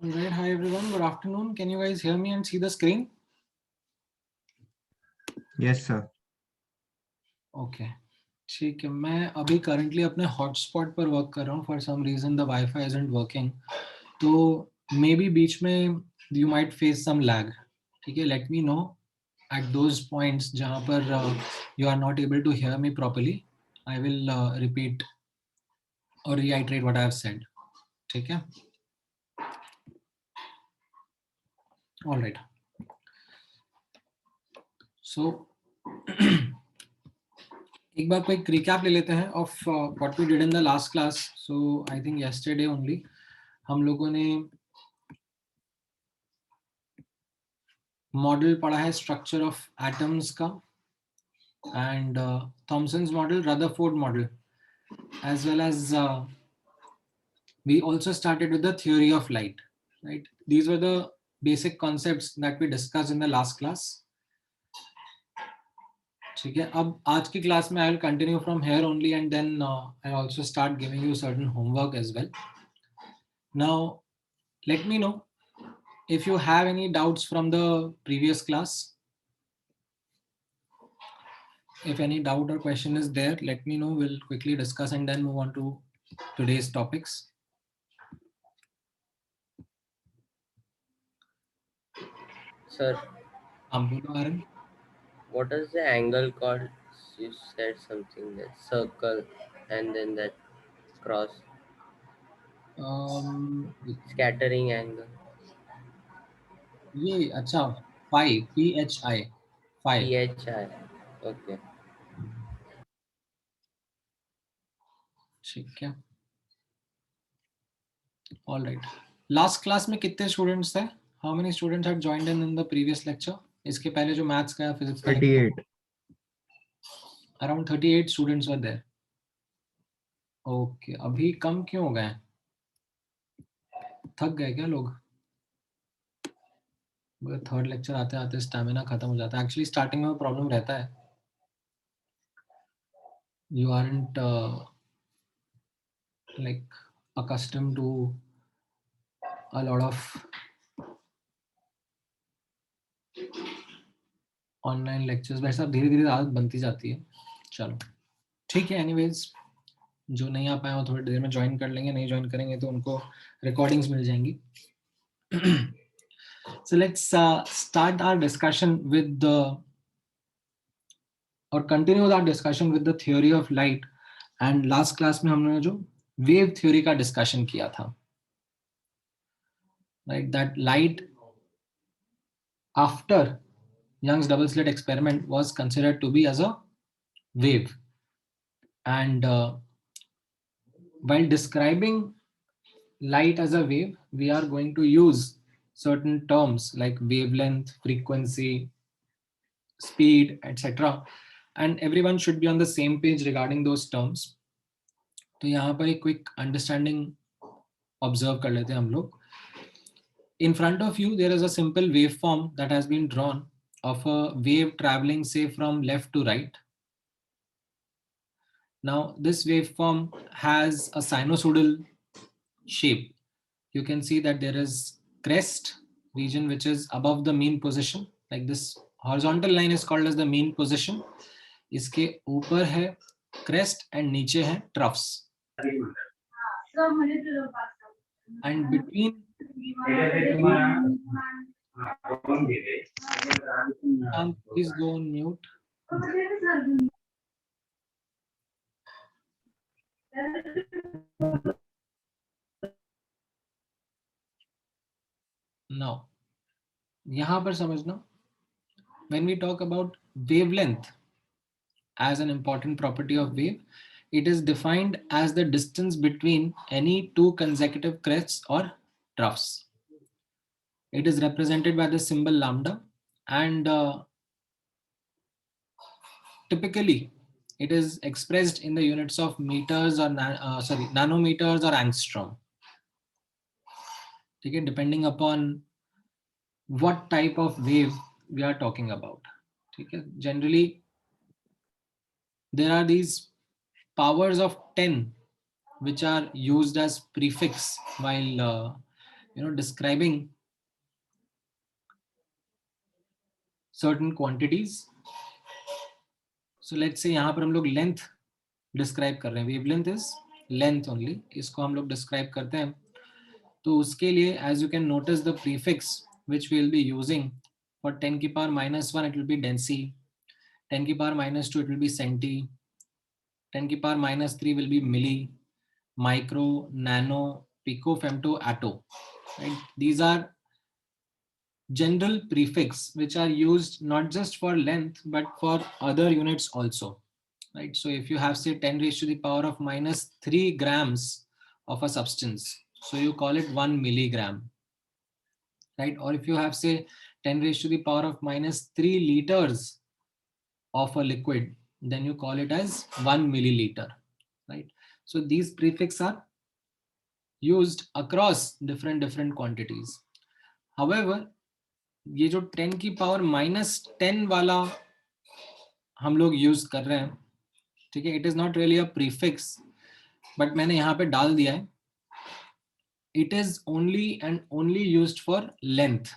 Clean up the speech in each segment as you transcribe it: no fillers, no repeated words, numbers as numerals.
All right, hi everyone. Good afternoon. Can you guys hear me and see the screen? Yes, sir. Okay. ठीक है, मैं अभी currently अपने hotspot पर work कर रहा हूँ. For some reason the wifi isn't working, तो मे बी बीच में you might face some lag. ठीक है, let me know at those points जहाँ पर you are not able to hear me properly. I will repeat or reiterate what I have said. ठीक है. All right. So एक बार quick recap ले लेते हैं of what we did in the last class. So I think yesterday only हम लोगों ने model पढ़ा है स्ट्रक्चर ऑफ एटम्स का, and Thomson's model, Rutherford model, as well as we also started with the theory of light, right? These were the basic concepts that we discussed in the last class. ठीक है, अब आज की class में I will continue from here only, and then I also start giving you certain homework as well. Now let me know if you have any doubts from the previous class. If any doubt or question is there, let me know. We'll quickly discuss and then move on to today's topics. Sir, Aaron, what is the angle called? You said something that circle and then that cross. Scattering angle. ये अच्छा, phi, phi, phi. PHI. Okay. ठीक है. All right. Last class में कितने students थे? How many students had joined in the previous lecture? इसके पहले जो maths का या physics का? 38. Around 38 students were there. Okay. अभी कम क्यों हो गए? थक गए क्या लोग? थर्ड लेक्चर आते आते स्टैमिना खत्म हो जाता है. एक्चुअली स्टार्टिंग में प्रॉब्लम रहता है. You aren't like accustomed to a lot of online lectures. वैसे अब धीरे धीरे आदत बनती जाती है. चलो ठीक है. एनीवेज, जो नहीं आ पाए वो थोड़ी देर में ज्वाइन कर लेंगे, नहीं ज्वाइन करेंगे तो उनको रिकॉर्डिंग्स मिल जाएंगी. So let's start our discussion with the or continue our discussion with the theory of light. And last class में हमने जो wave theory का discussion किया था, right? That light after Young's double slit experiment was considered to be as a wave. And while describing light as a wave, we are going to use certain terms like wavelength, frequency, speed, etc. And everyone should be on the same page regarding those terms. तो यहाँ पर एक quick understanding observe कर लेते हैं हम लोग. In front of you, there is a simple waveform that has been drawn of a wave traveling, say, from left to right. Now, this waveform has a sinusoidal shape. You can see that there is crest region which is above the mean position. Like this horizontal line is called as the mean position. इसके ऊपर है crest and नीचे है troughs. And between please go on mute. Now, यहाँ पर समझना, when we talk about wavelength as an important property of wave, it is defined as the distance between any two consecutive crests or troughs. It is represented by the symbol lambda, and typically it is expressed in the units of meters or nanometers or angstrom. Okay, depending upon what type of wave we are talking about. Okay, generally there are these powers of 10 which are used as prefix while describing certain quantities. So let's say यहाँ पर हम लोग length describe कर रहे हैं, wavelength is length only, इसको हम लोग डिस्क्राइब करते हैं. तो उसके लिए as you can notice the prefix which we will be using for 10 की power -1 it will be deci, 10 की power -2 it will be centi, 10 की power -3 will be milli, micro, nano, pico, femto, atto. Right? These are general prefix which are used not just for length but for other units also. Right? So if you have say 10 raised to the power of -3 grams of a substance, so you call it 1 milligram. Right? Or if you have say 10 raised to the power of -3 liters of a liquid, then you call it as 1 milliliter. Right? So these prefix are used across different quantities. However, ये जो 10 की power -10 वाला हम लोग use कर रहे हैं, ठीक है, it is not really a prefix, but मैंने यहाँ पे डाल दिया है, it is only and only used for length.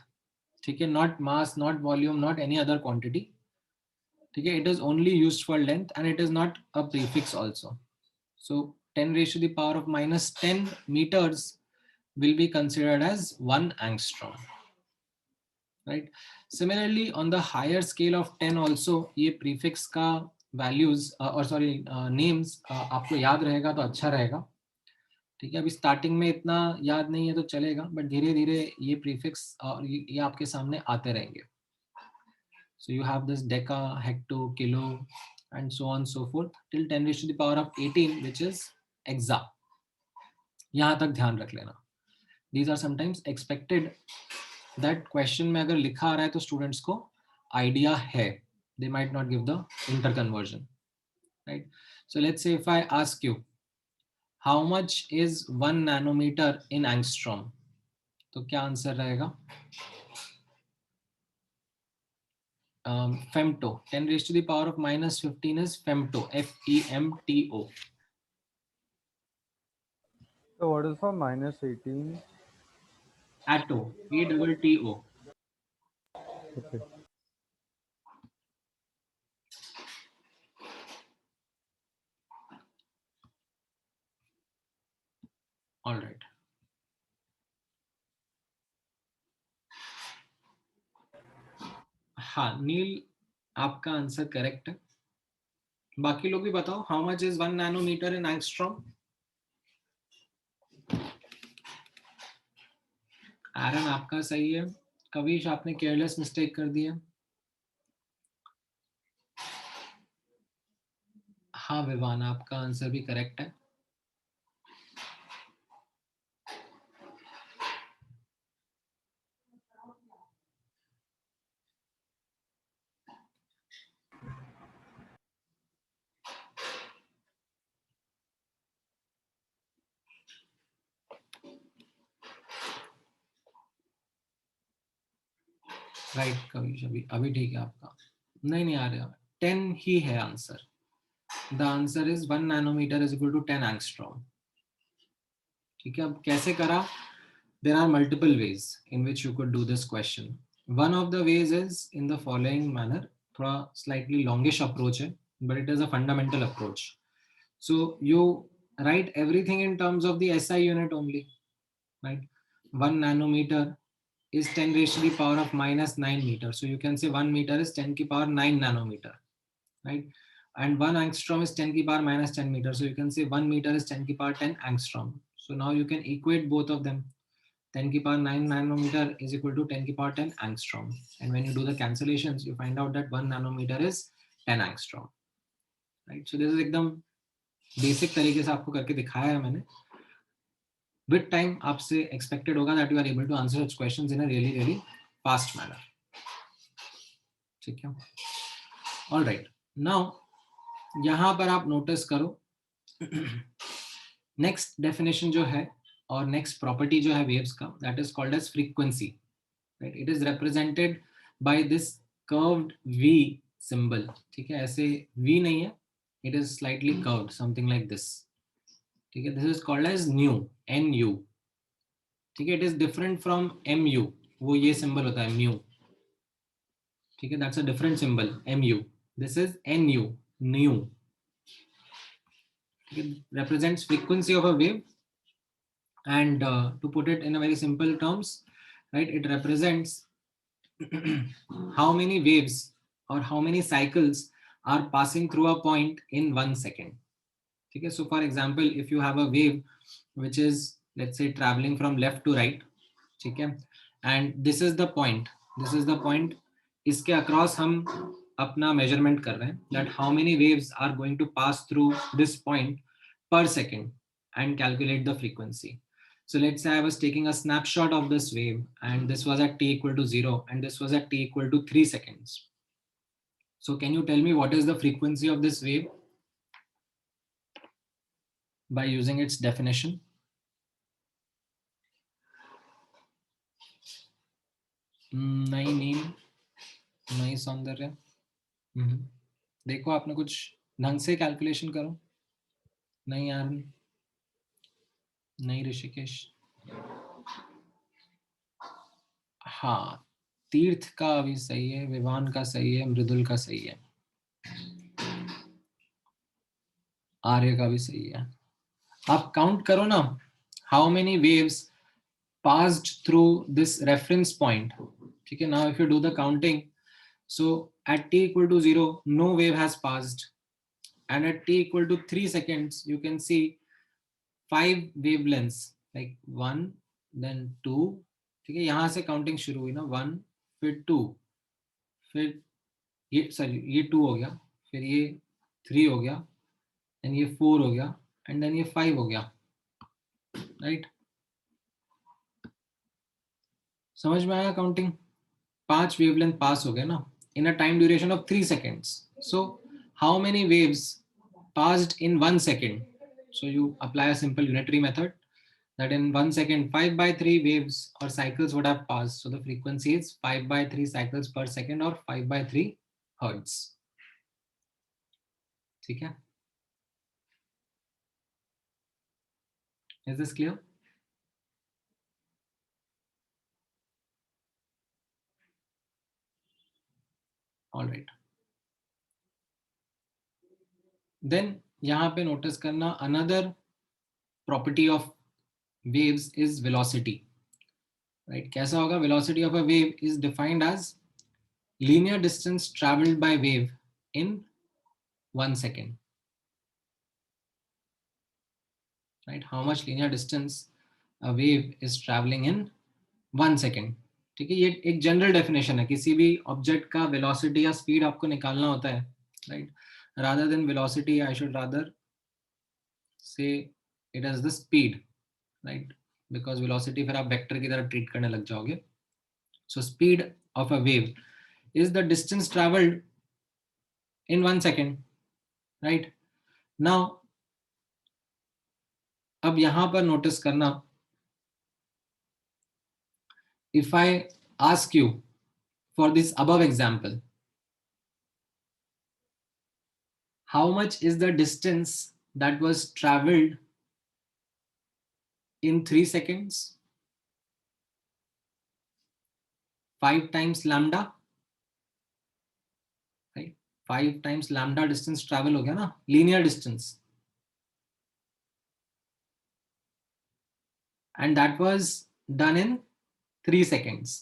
ठीक है, not mass, not volume, not any other quantity. ठीक है, it is only used for length and it is not a prefix also. So 10 raised to the power of -10 meters will be considered as 1 angstrom. Right? Similarly, on the higher scale of 10 also, ये prefix का values और sorry names आपको याद रहेगा तो अच्छा रहेगा. ठीक है, अभी स्टार्टिंग में इतना याद नहीं है तो चलेगा, बट धीरे धीरे ये prefix और ये आपके सामने आते रहेंगे. So you have this deca, hecto, kilo, and so on so forth till 10 raised to the power of 18, which is exa. यहाँ तक ध्यान रख लेना. These are sometimes expected that question में अगर लिखा आ रहा है तो स्टूडेंट्स को आइडिया है, they might not give the interconversion. Right? So let's say if I ask you how much is 1 nanometer in angstrom, तो क्या आंसर रहेगा? Femto, 10 raised to the power of -15 is femto, FEMTO. So what is for -18? Atto, ATTO. Okay. All right. हाँ नील, आपका answer correct है. बाकी लोग भी बताओ, how much is 1 nanometre in angstrom? Aaron आपका सही है. कविश आपने केयरलेस मिस्टेक कर दिया. हाँ विवान, आपका आंसर भी करेक्ट है. राइट कविश, अभी ठीक है आपका. नहीं आ रहा. 10 ही है answer. The answer is 1 nanometre is equal to 10 angstrom. ठीक है, अब कैसे करा? There are multiple ways in which you could do this question. One of the ways is in the following manner. थोड़ा स्लाइटली लॉन्गिश अप्रोच है, but it is a fundamental approach. So you write everything in terms of the SI unit only, right? 1 nanometer is 10 raised to the power of -9 meter. So you can say 1 meter is 10 की power 9 nanometer, right? And 1 angstrom is 10 की power -10 meter. So you can say 1 meter is 10 की power 10 angstrom. So now you can equate both of them. 10 की power 9 nanometer is equal to 10 की power 10 angstrom. And when you do the cancellations, you find out that 1 nanometer is 10 angstrom. Right? So this is एकदम basic तरीके से आपको करके दिखाया है मैंने. विद टाइम आपसे एक्सपेक्टेड होगा that you are able to answer such questions in a really fast manner. ठीक है, ऑलराइट. नाउ यहां पर आप नोटिस करो, नेक्स्ट डेफिनेशन जो है और नेक्स्ट प्रॉपर्टी जो है वेव्स का, that is called as frequency. Right? It is represented by this curved V symbol. ठीक है, ऐसे वी नहीं है, it is slightly curved, something like this. ठीक है, this is called as nu, NU. ठीक है, it is different from mu, वो ये सिंबल होता है mu, ठीक है, that's a different symbol mu, this is nu, nu, represents frequency of a wave. And to put it in a very simple terms, right, it represents how many waves or how many cycles are passing through a point in 1 second. Okay, so for example, if you have a wave which is, let's say, traveling from left to right, okay, and this is the point, इसके across हम अपना measurement कर रहे हैं that how many waves are going to pass through this point per second and calculate the frequency. So let's say I was taking a snapshot of this wave and this was at t equal to 0 and this was at t equal to 3 seconds. So can you tell me what is the frequency of this wave by using its definition? नई नींद, नई सौंदर्य। देखो आपने कुछ ढंग से calculation करो। नहीं यार, नहीं ऋषिकेश। हाँ, तीर्थ का भी सही है, विवान का सही है, मृदुल का सही है, आर्य का भी सही है। आप काउंट करो ना, how many waves passed through this reference point. ठीक है, now if you do the counting, so at t equal to 0 no wave has passed, and at t equal to 3 seconds you can see 5 wavelengths, like 1 then 2, ठीक है, यहाँ से counting शुरू हुई ना, 1 फिर 2, फिर ये सॉरी ये 2 हो गया, फिर ये 3 हो गया, एंड ये 4 हो गया, एंड देन ये 5 हो गया, राइट? समझ में आया काउंटिंग? 5 वेवलेंथ पास हो गए ना in a time duration of 3 seconds. So how many waves passed in 1 second? So you apply a simple unitary method that in 1 second 5 by 3 waves or cycles would have passed. So the frequency is 5 by 3 cycles per second or 5 by 3 hertz. ठीक है? Is this clear? All right. Then यहाँ पे notice करना, another property of waves is velocity. Right? कैसा होगा? Velocity of a wave is defined as linear distance traveled by wave in 1 second. Right? How much linear distance a wave is traveling in 1 second. ठीक है, ये एक general definition है। किसी भी object का वेलोसिटी या स्पीड आपको निकालना होता है, right, rather than velocity I should rather say it is the speed, right, because velocity फिर आप वेक्टर की तरह ट्रीट करने लग जाओगे. So speed of a wave is the distance traveled in 1 second, right? Now अब यहां पर नोटिस करना, if I ask you for this above example, how much is the distance that was traveled in 3 seconds? 5 times lambda, right? 5 times lambda distance travel हो गया ना, linear distance, and that was done in 3 seconds,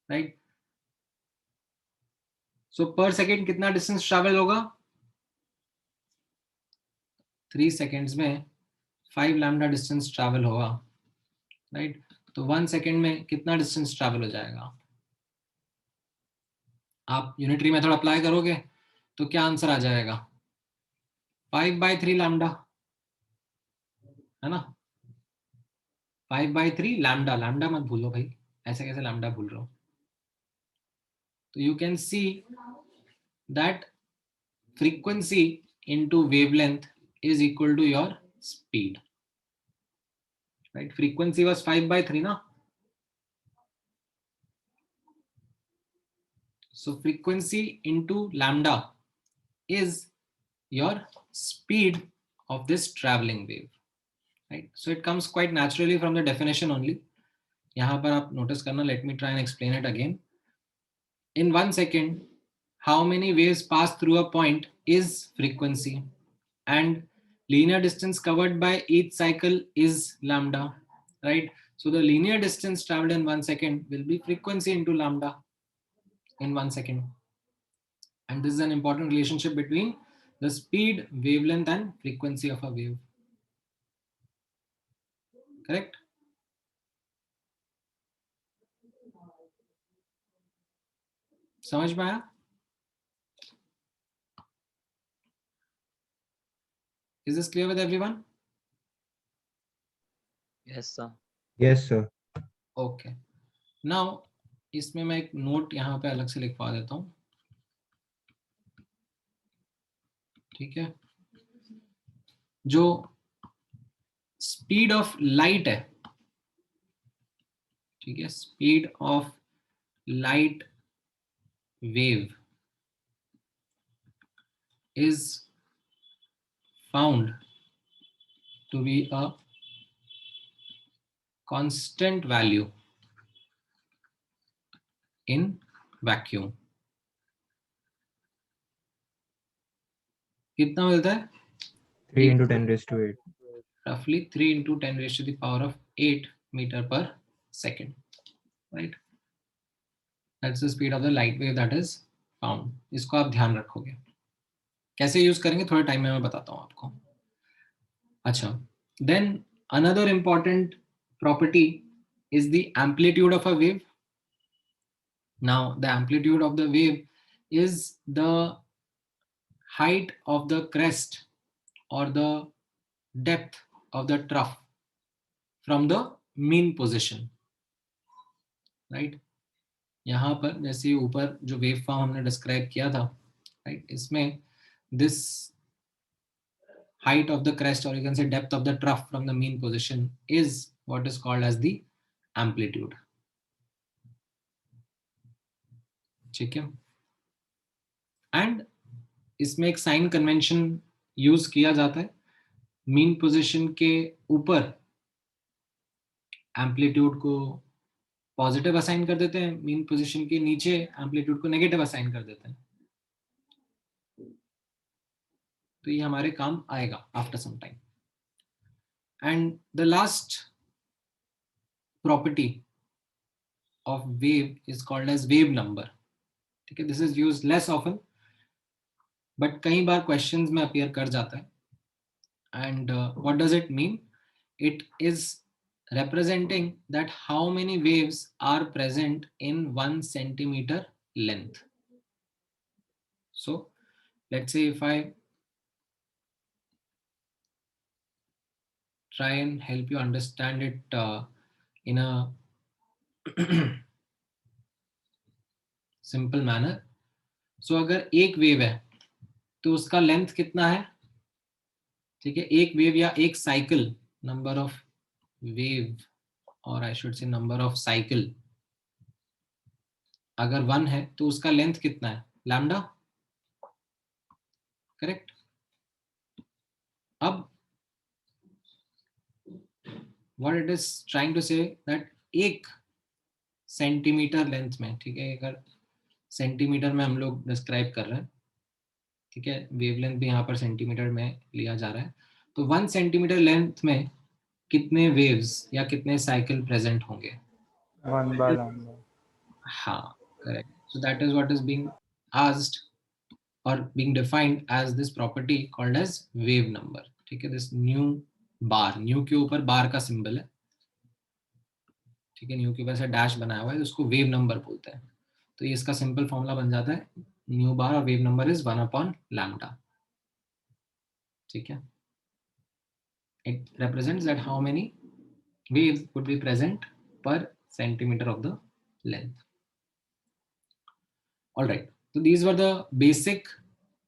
right? So per second कितना distance travel होगा? 3 seconds में 5 lambda distance travel होगा, right? तो 1 second में कितना distance travel हो जाएगा? आप यूनिटरी मेथड अप्लाई करोगे तो क्या आंसर आ जाएगा? 5 by 3 लैम्डा, है ना? 5 by 3 लैम्डा, लैम्डा मत भूलो भाई, ऐसे कैसे लैम्डा भूल रहे हो? तो you can see that frequency into wavelength is equal to your speed, right? Frequency was 5 by 3 ना, so frequency into lambda is your speed of this traveling wave, right? So it comes quite naturally from the definition only यहाँ पर आप notice करना, let me try and explain it again. In 1 second, how many waves pass through a point is frequency, and linear distance covered by each cycle is lambda, right? So the linear distance traveled in 1 second will be frequency into lambda in 1 second. And this is an important relationship between the speed, wavelength, and frequency of a wave. Correct? समझ में आया? Is this clear with everyone? Yes, sir. Yes, sir. Okay. Now इसमें मैं एक note यहाँ पे अलग से लिखवा देता हूँ. ठीक है, जो स्पीड ऑफ लाइट है, ठीक है, speed of light wave is found to be a constant value in vacuum. कितना मिलता है? 3 into 10 raised to 8. Roughly 3 into 10 raised to the power of 8 meter per second, right? That's the speed of the light wave that is found. इसको आप ध्यान रखोगे. कैसे use करेंगे थोड़े टाइम में मैं बताता हूँ आपको. अच्छा, then another important property is the amplitude of a wave. Now the amplitude of the wave is the height of the crest or the depth of the trough from the mean position, right? यहाँ पर जैसे ऊपर जो wave form हमने describe किया था, right? इसमें this height of the crest, or you can say depth of the trough from the mean position, is what is called as the amplitude. ठीक है, एंड इसमें एक साइन कन्वेंशन यूज किया जाता है. मीन पोजीशन के ऊपर एम्पलीट्यूड को पॉजिटिव असाइन कर देते हैं, मीन पोजीशन के नीचे एम्पलीट्यूड को नेगेटिव असाइन कर देते हैं. तो ये हमारे काम आएगा after some time. And the last property of wave is called as wave number. ठीक है, this is used less often, but कई बार क्वेश्चंस में अपीयर कर जाता है. And what does it mean? It is representing that how many waves are present in 1 centimeter length. So let's say if I try and help you understand it in a simple manner. So अगर एक wave है तो उसका length कितना है? ठीक है, एक वेव या एक साइकिल, नंबर ऑफ वेव और I should say number of cycle अगर 1 है तो उसका लेंथ कितना है? लैम्डा. करेक्ट. अब what it is trying to say that एक सेंटीमीटर लेंथ में, ठीक है, अगर सेंटीमीटर में हम लोग डिस्क्राइब कर रहे हैं, ठीक है, वेवलेंथ भी यहाँ पर सेंटीमीटर में लिया जा रहा है, तो 1 सेंटीमीटर लेंथ में कितने वेव्स या कितने साइकिल प्रेजेंट होंगे? 1 by lambda. हाँ, correct. So that is what is being asked or being defined as this property called as wave number. ठीक है, this new bar, न्यू के ऊपर बार का सिंबल है, ठीक है, न्यू के ऊपर से डैश बनाया हुआ है, तो उसको वेव नंबर बोलते हैं. तो ये इसका सिंपल फॉर्मूला बन जाता है, न्यू बार और wave number is 1 upon lambda. ठीक है, it represents that how many waves would be present per centimeter of the length. All right, so these were the basic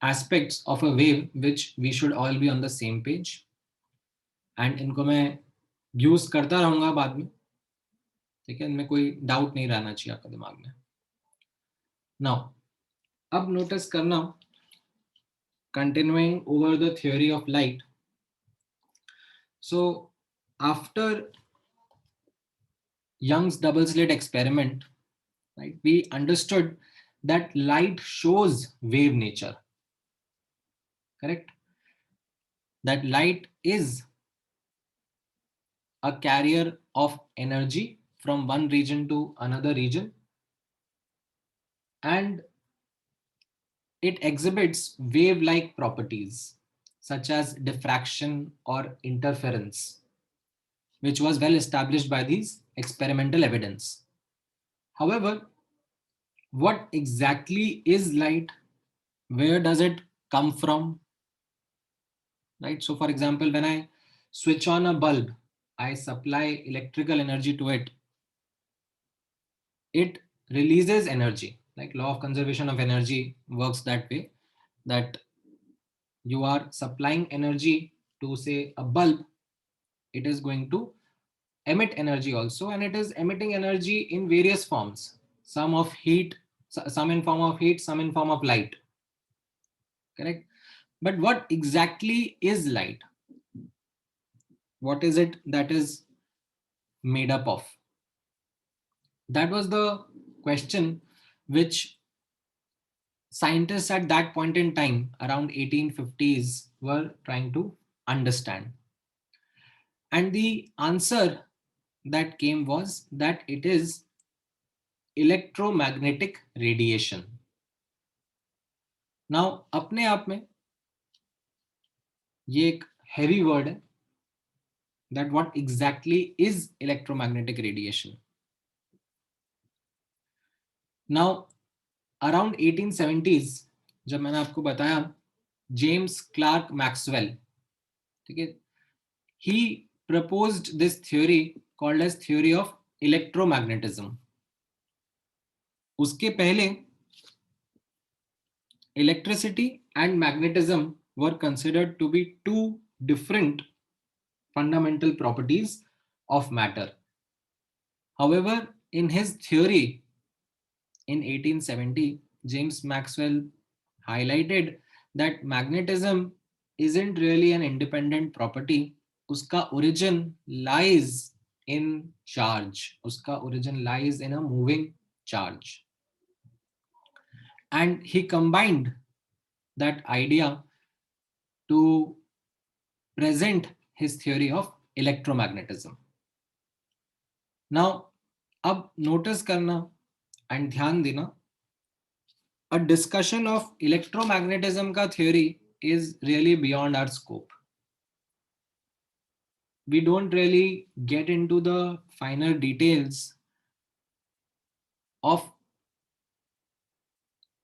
aspects of a wave which we should all be on the same page, and इनको मैं use करता रहूंगा बाद में. ठीक है, इनमें कोई डाउट नहीं रहना चाहिए आपके दिमाग में. नाउ अब नोटिस करना, continuing over the theory of light. So after Young's double slit experiment, right, we understood that light shows wave nature, correct? That light is a carrier of energy from one region to another region, and it exhibits wave-like properties such as diffraction or interference, which was well established by these experimental evidence. However, what exactly is light? Where does it come from? Right? So for example, when I switch on a bulb, I supply electrical energy to it. It releases energy. Like law of conservation of energy works that way, that you are supplying energy to say a bulb, it is going to emit energy also, and it is emitting energy in various forms, some of heat, some in form of heat, some in form of light, correct? But what exactly is light? What is it that is made up of? That was the question which scientists at that point in time, around 1850s, were trying to understand. And the answer that came was that it is electromagnetic radiation. Now, अपने आप में ये एक heavy word है, that what exactly is electromagnetic radiation. Now, around 1870s, जब मैंने आपको बताया जेम्स क्लार्क मैक्सवेल, ठीक है, he proposed this theory called as theory of electromagnetism. उसके पहले electricity and magnetism were considered to be two different fundamental properties of matter. However, in his theory in 1870, James Maxwell highlighted that magnetism isn't really an independent property. Uska origin lies in charge. Uska origin lies in a moving charge. And he combined that idea to present his theory of electromagnetism. Now, अब notice करना and ध्यान देना, a discussion of electromagnetism का theory is really beyond our scope. We don't really get into the finer details of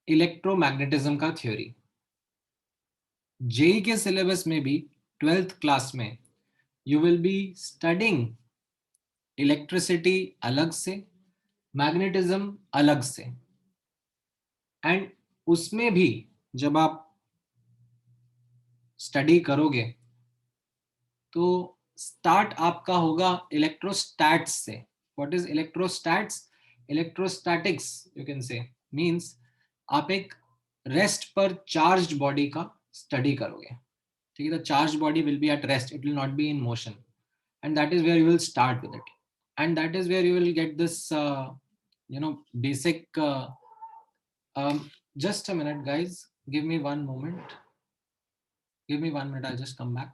electromagnetism का theory. JEE के syllabus में भी 12th class में you will be studying electricity अलग से, magnetism अलग से, and उसमें भी जब आप स्टडी करोगे तो स्टार्ट आपका होगा इलेक्ट्रोस्टैट्स से. What is electrostats? Electrostatics you can say means आप एक रेस्ट पर चार्ज्ड बॉडी का स्टडी करोगे, ठीक है? The charged body will be at rest, it will not be in motion, and that is where you will start with it, and that is where you will get this basic just a minute guys, give me 1 moment, I'll just come back.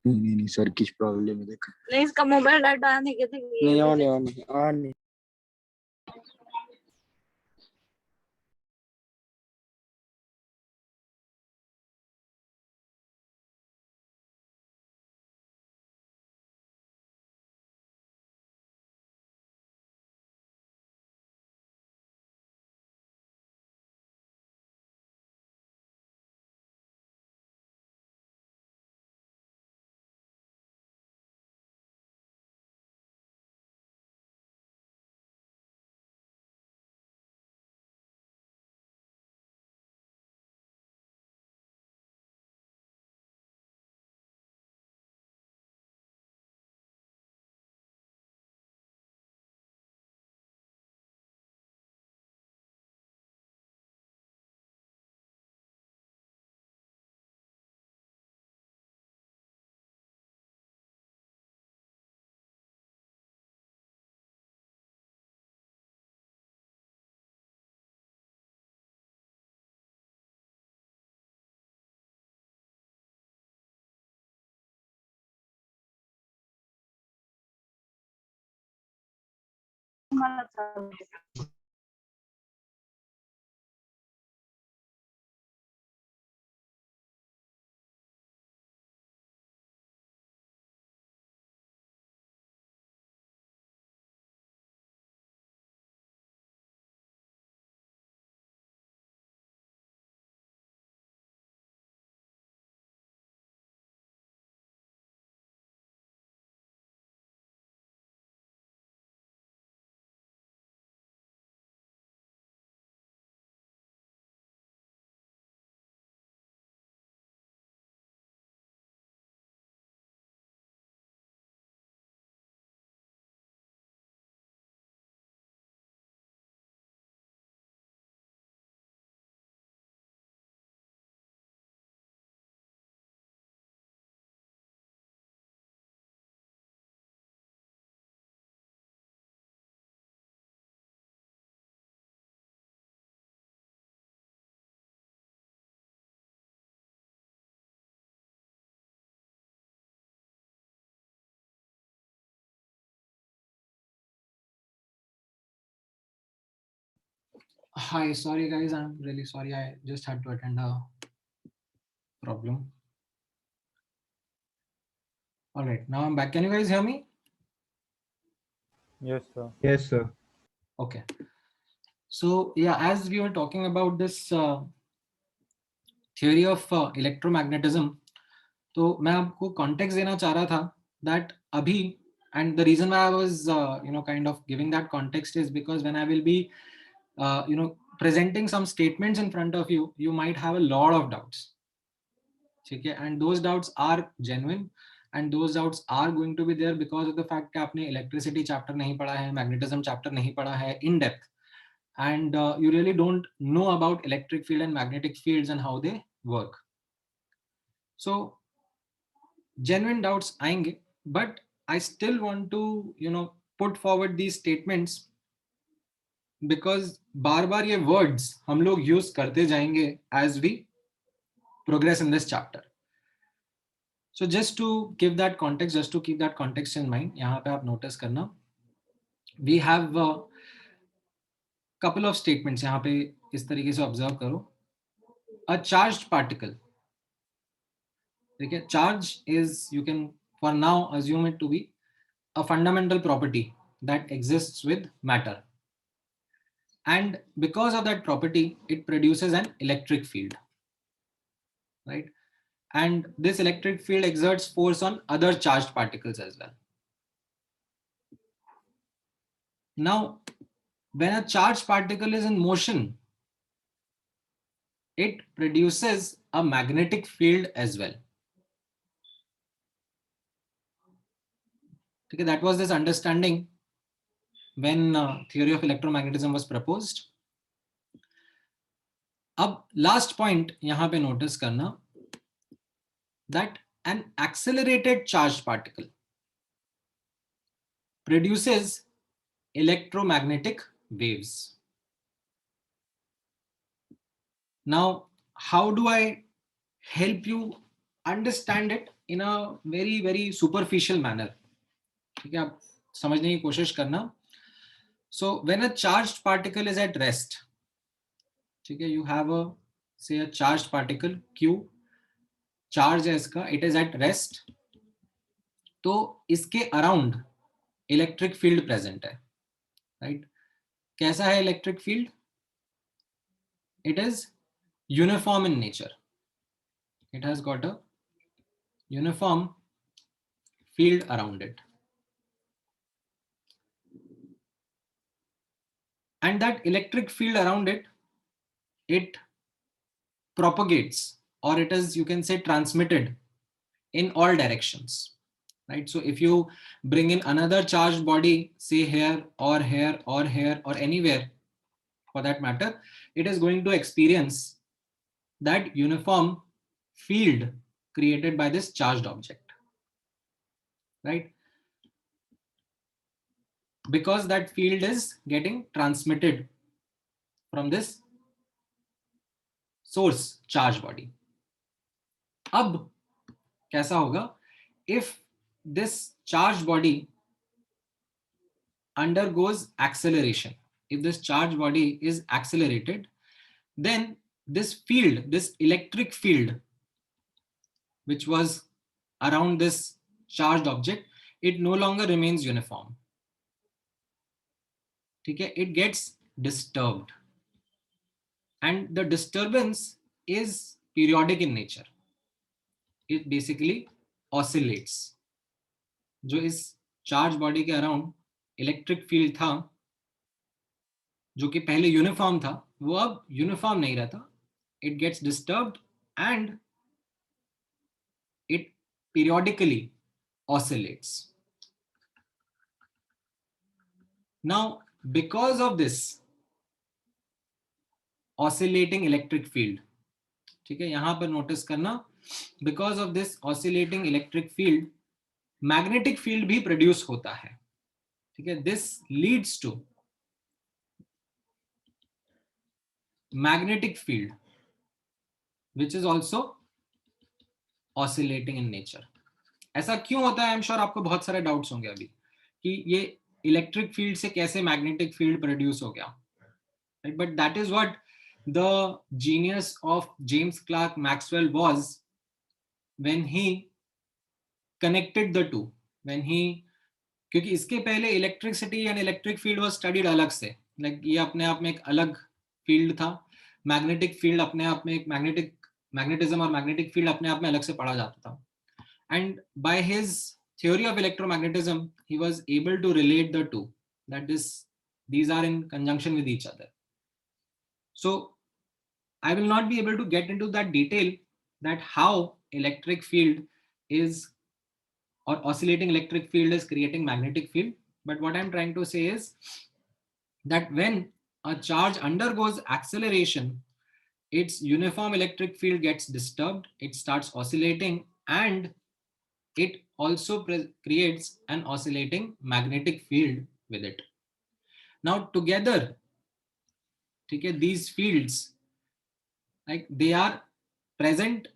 नहीं sir किस problem है देखो नहीं इसका mobile data आने के थे नहीं on Hi, sorry guys, I'm really sorry. I just had to attend a problem. All right, now I'm back. Can you guys hear me? Yes, sir. Yes, sir. Okay. So yeah, as we were talking about this theory of electromagnetism, तो मैं आपको context देना चाह रहा था that अभी, and the reason why I was kind of giving that context is because when I will be presenting some statements in front of you, you might have a lot of doubts. Okay, and those doubts are genuine, and those doubts are going to be there because of the fact कि आपने electricity chapter नहीं पढ़ा है, magnetism chapter नहीं पढ़ा है in depth, and you really don't know about electric field and magnetic fields and how they work. So genuine doubts आएंगे, but I still want to put forward these statements because बार बार ये words हम लोग use करते जाएंगे as we progress in this chapter. So just to give that context, just to keep that context in mind, यहाँ पे आप notice करना, we have a couple of statements यहाँ पे इस तरीके से observe करो. A charged particle. Okay, charge is, you can for now assume it to be a fundamental property that exists with matter. And because of that property, it produces an electric field, right? And this electric field exerts force on other charged particles as well. Now, when a charged particle is in motion, it produces a magnetic field as well. Okay, that was this understanding when theory of electromagnetism was proposed. अब last point यहाँ पे notice करना that an accelerated charged particle produces electromagnetic waves. Now, how do I help you understand it in a very very superficial manner. ठीक है, आप समझने की कोशिश करना. So when a charged particle is at rest, ठीक है, यू हैव अ से अ चार्ज्ड पार्टिकल Q, चार्ज है इसका, इट इज एट रेस्ट. तो इसके अराउंड इलेक्ट्रिक फील्ड प्रेजेंट है, राइट? कैसा है electric field? It is uniform in nature. It has got a uniform field around it, and that electric field around it, it propagates, or it is, you can say, transmitted in all directions, right? So if you bring in another charged body, say here or here or here or anywhere for that matter, it is going to experience that uniform field created by this charged object, right? Because that field is getting transmitted from this source charge body. अब कैसा होगा? If this charged body undergoes acceleration, if this charged body is accelerated, then this field, this electric field which was around this charged object, it no longer remains uniform. Okay, it gets disturbed, and the disturbance is periodic in nature. It basically oscillates. जो इस charge body के around electric field था, जो कि पहले uniform था, वो अब यूनिफॉर्म नहीं रहता. It gets disturbed and it periodically oscillates. Now, because of this oscillating electric field, ठीक है, यहां पर नोटिस करना, because of this oscillating electric field, magnetic field भी प्रोड्यूस होता है. ठीक है, this leads to magnetic field which is also oscillating in nature. ऐसा क्यों होता है? आई एम श्योर आपको बहुत सारे डाउट्स होंगे अभी कि ये इलेक्ट्रिक फील्ड से कैसे मैग्नेटिक फील्ड प्रोड्यूस हो गया, but that is what the genius of James Clerk Maxwell was when he connected the two. When he, क्योंकि इसके पहले electricity and electric field was studied अलग से, लाइक ये अपने आप में एक अलग फील्ड था. मैग्नेटिक फील्ड अपने आप में एक मैग्नेटिज्म और मैग्नेटिक फील्ड अपने आप में अलग से पढ़ा जाता था. And by his theory of electromagnetism, he was able to relate the two, that these are in conjunction with each other. So I will not be able to get into that detail, that how electric field is, or oscillating electric field is creating magnetic field. But what I'm trying to say is that when a charge undergoes acceleration, its uniform electric field gets disturbed, it starts oscillating, and it also creates an oscillating magnetic field with it. Now together, okay, these fields, like they are present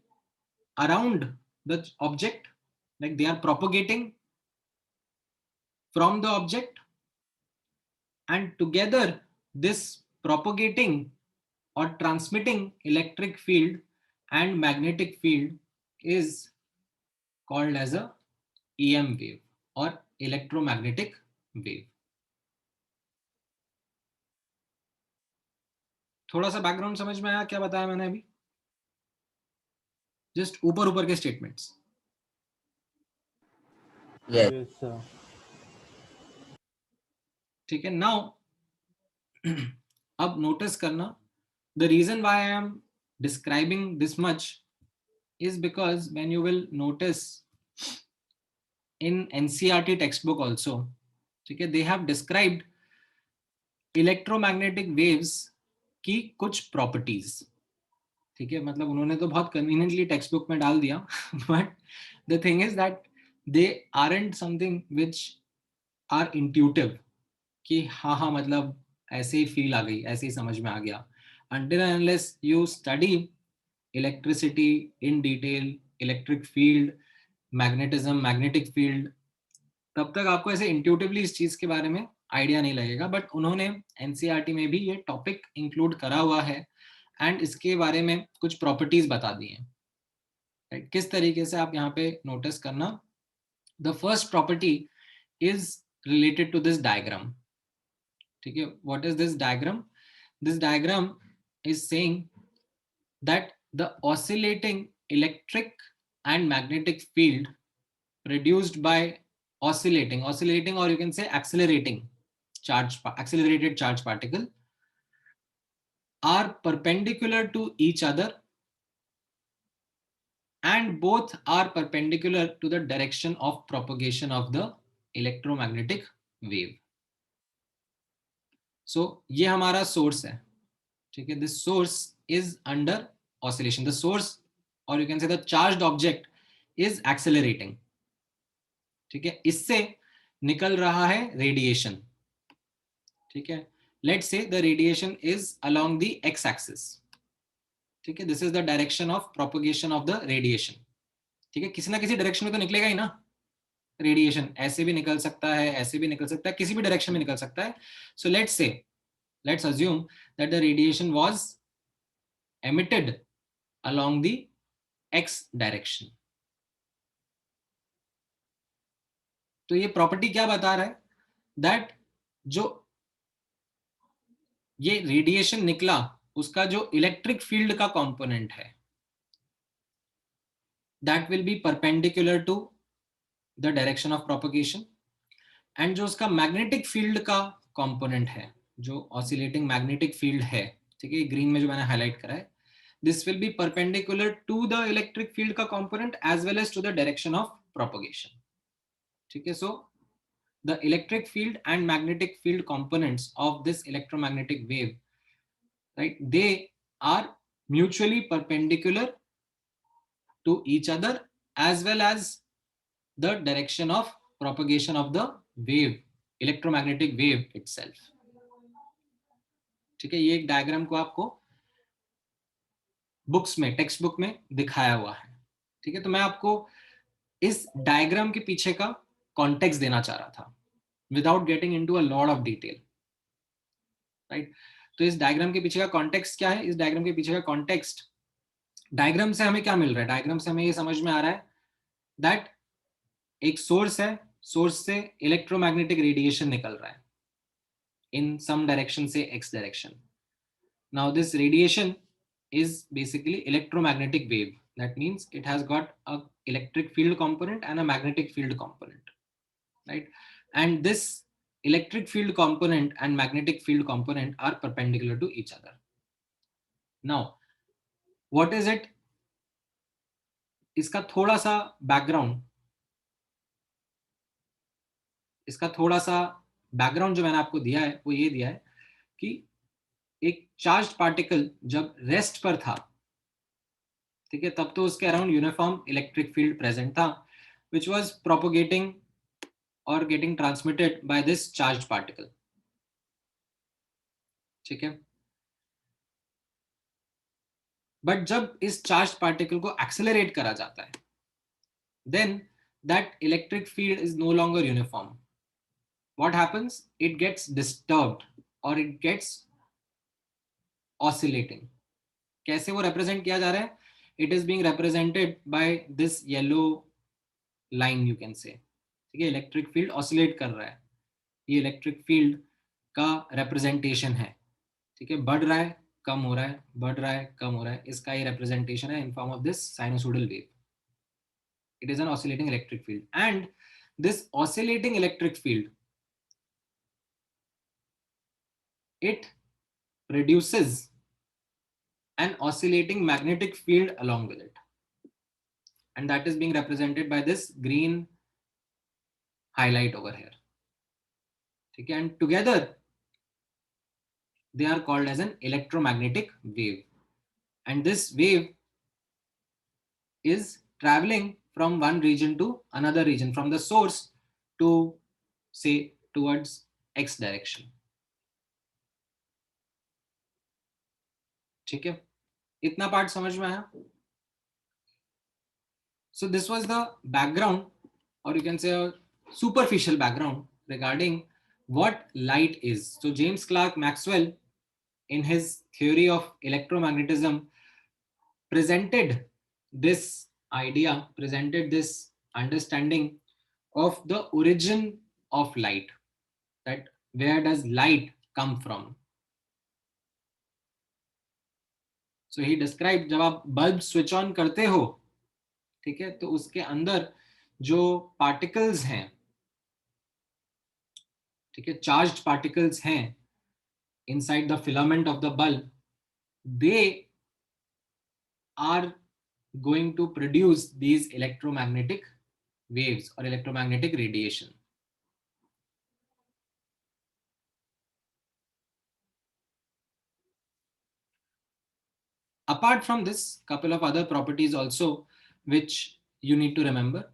around the object, like they are propagating from the object, and together this propagating or transmitting electric field and magnetic field is called as a EM wave or electromagnetic wave. थोड़ा सा background समझ में आया क्या बताया मैंने अभी? Just ऊपर ऊपर के स्टेटमेंट्स. Yes. Yes, sir. ठीक है, नाउ अब नोटिस करना, the reason why I am describing this much is because when you will notice in NCERT textbook also, ठीक है, they have described electromagnetic waves की कुछ properties. ठीक है, मतलब उन्होंने तो बहुत conveniently textbook में डाल दिया, but the thing is that they aren't something which are intuitive कि हाँ हाँ मतलब ऐसे ही feel आ गई, ऐसे ही समझ में आ गया. Until and unless you study electricity in detail electric field, magnetism, magnetic field, तब तक आपको ऐसे इंट्यूटिवली इस चीज के बारे में आइडिया नहीं लगेगा, बट उन्होंने एनसीईआरटी में भी ये टॉपिक इंक्लूड करा हुआ है एंड इसके बारे में कुछ प्रॉपर्टीज बता दी हैं, राइट? किस तरीके से आप यहाँ पे नोटिस करना, the first property is related to this diagram, ठीक है? What is this diagram? This diagram is saying that the oscillating electric and magnetic field produced by oscillating or you can say accelerated charge particle are perpendicular to each other and both are perpendicular to the direction of propagation of the electromagnetic wave. So ये हमारा source है, ठीक है? This source is under oscillation. The source or you can say the charged object is accelerating, ठीक है? इससे निकल रहा है रेडिएशन, ठीक है? Let's say the radiation is along the x axis, ठीक है? This is the direction of propagation of the radiation, ठीक है? किसी ना किसी डायरेक्शन में तो निकलेगा ही ना रेडिएशन, ऐसे भी निकल सकता है, ऐसे भी निकल सकता है, किसी भी डायरेक्शन में निकल सकता है. So let's assume that the radiation was emitted along the x direction. तो ये प्रॉपर्टी क्या बता रहा है? दैट जो ये रेडिएशन निकला उसका जो इलेक्ट्रिक फील्ड का कंपोनेंट है that will be perpendicular to the direction of propagation, and जो उसका मैग्नेटिक फील्ड का कंपोनेंट है, जो ऑसिलेटिंग मैग्नेटिक फील्ड है, ठीक है, ग्रीन में जो मैंने हाईलाइट करा है, this will be perpendicular to the electric field का component as well as to the direction of propagation, ठीक है? सो the electric field and magnetic field components of this electromagnetic wave, right, they are mutually perpendicular to each other as well as the direction of propagation of the wave, electromagnetic wave itself, ठीक है? ये एक diagram को आपको books में, text book में दिखाया हुआ है, ठीक है? तो मैं आपको इस डायग्राम के पीछे का कॉन्टेक्स्ट देना चाह रहा था without getting into a lot of detail, right? तो इस डायग्राम के पीछे का कॉन्टेक्स्ट क्या है? इस डायग्राम के पीछे का कॉन्टेक्स्ट, डायग्राम से हमें क्या मिल रहा है? डायग्राम से हमें ये समझ में आ रहा है दैट एक सोर्स है, सोर्स से इलेक्ट्रोमैग्नेटिक रेडिएशन निकल रहा है इन सम डायरेक्शन से x direction. Now this radiation is basically electromagnetic wave. That means it has got a electric field component and a magnetic field component, right? And this electric field component and magnetic field component are perpendicular to each other. Now, what is it? इसका थोड़ा सा background जो मैंने आपको दिया है वो ये दिया है कि एक चार्ज्ड पार्टिकल जब रेस्ट पर था, ठीक है, तब तो उसके around uniform electric field present था which was propagating or getting transmitted by this charged particle, ठीक है? बट जब इस चार्ज्ड पार्टिकल को एक्सेलरेट करा जाता है, then that electric field is no longer uniform. What happens? It gets disturbed or it gets oscillating. कैसे वो represent किया जा रहा है? It is being represented by this yellow line, you can say. ठीक है, इलेक्ट्रिक फील्ड ऑसिलेट कर रहा है, ये इलेक्ट्रिक फील्ड का रिप्रेजेंटेशन है, ठीक है? बढ़ रहा है, कम हो रहा है, बढ़ रहा है, कम हो रहा है, इसका ये रिप्रेजेंटेशन है in form of this sinusoidal wave. It is an oscillating electric field and this oscillating electric field it produces an oscillating magnetic field along with it, and that is being represented by this green highlight over here, okay? And together they are called as an electromagnetic wave, and this wave is traveling from one region to another region, from the source to say towards x direction, ठीक है? इतना part समझ में आया? So this was the background, or you can say a superficial background regarding what light is. So James Clerk Maxwell, in his theory of electromagnetism, presented this idea, presented this understanding of the origin of light, that where does light come from. So he described, जब आप bulb switch on करते हो, ठीक है, तो उसके अंदर जो पार्टिकल्स हैं, ठीक है, चार्ज्ड पार्टिकल्स हैं inside the filament of the bulb, they are going to produce these electromagnetic waves or electromagnetic radiation. Apart from this, couple of other properties also which you need to remember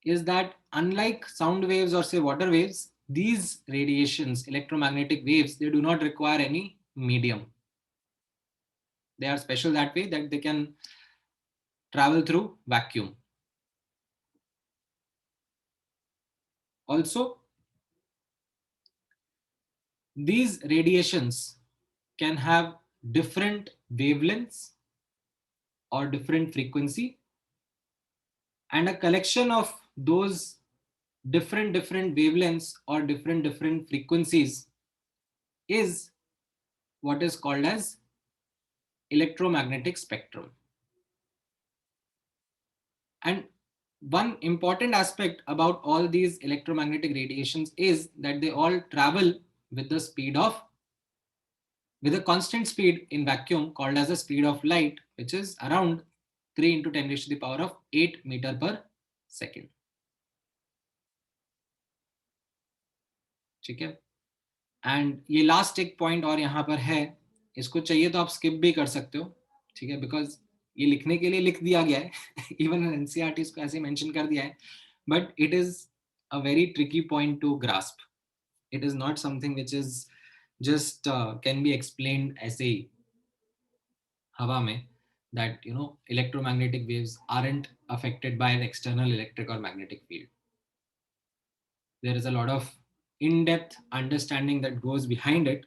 is that unlike sound waves or say water waves, these radiations, electromagnetic waves, they do not require any medium. They are special that way that they can travel through vacuum. Also, these radiations can have different wavelengths or different frequency, and a collection of those different wavelengths or different frequencies is what is called as electromagnetic spectrum. And one important aspect about all these electromagnetic radiations is that they all travel with the speed of, with a constant speed in vacuum called as the speed of light, which is around 3 into 10 raised to the power of 8 meter per second. ठीक है, and ये last एक point और यहाँ पर है, इसको चाहिए तो आप स्किप भी कर सकते हो, ठीक है, बिकॉज ये लिखने के लिए लिख दिया गया है, इवन एनसीईआरटी इसको ऐसे मेंशन कर दिया है, but it is a very tricky point two grasp. It is not something which is just can be explained ऐसे ही हवा में, that electromagnetic waves aren't affected by an external electric or magnetic field. There is a lot of in-depth understanding that goes behind it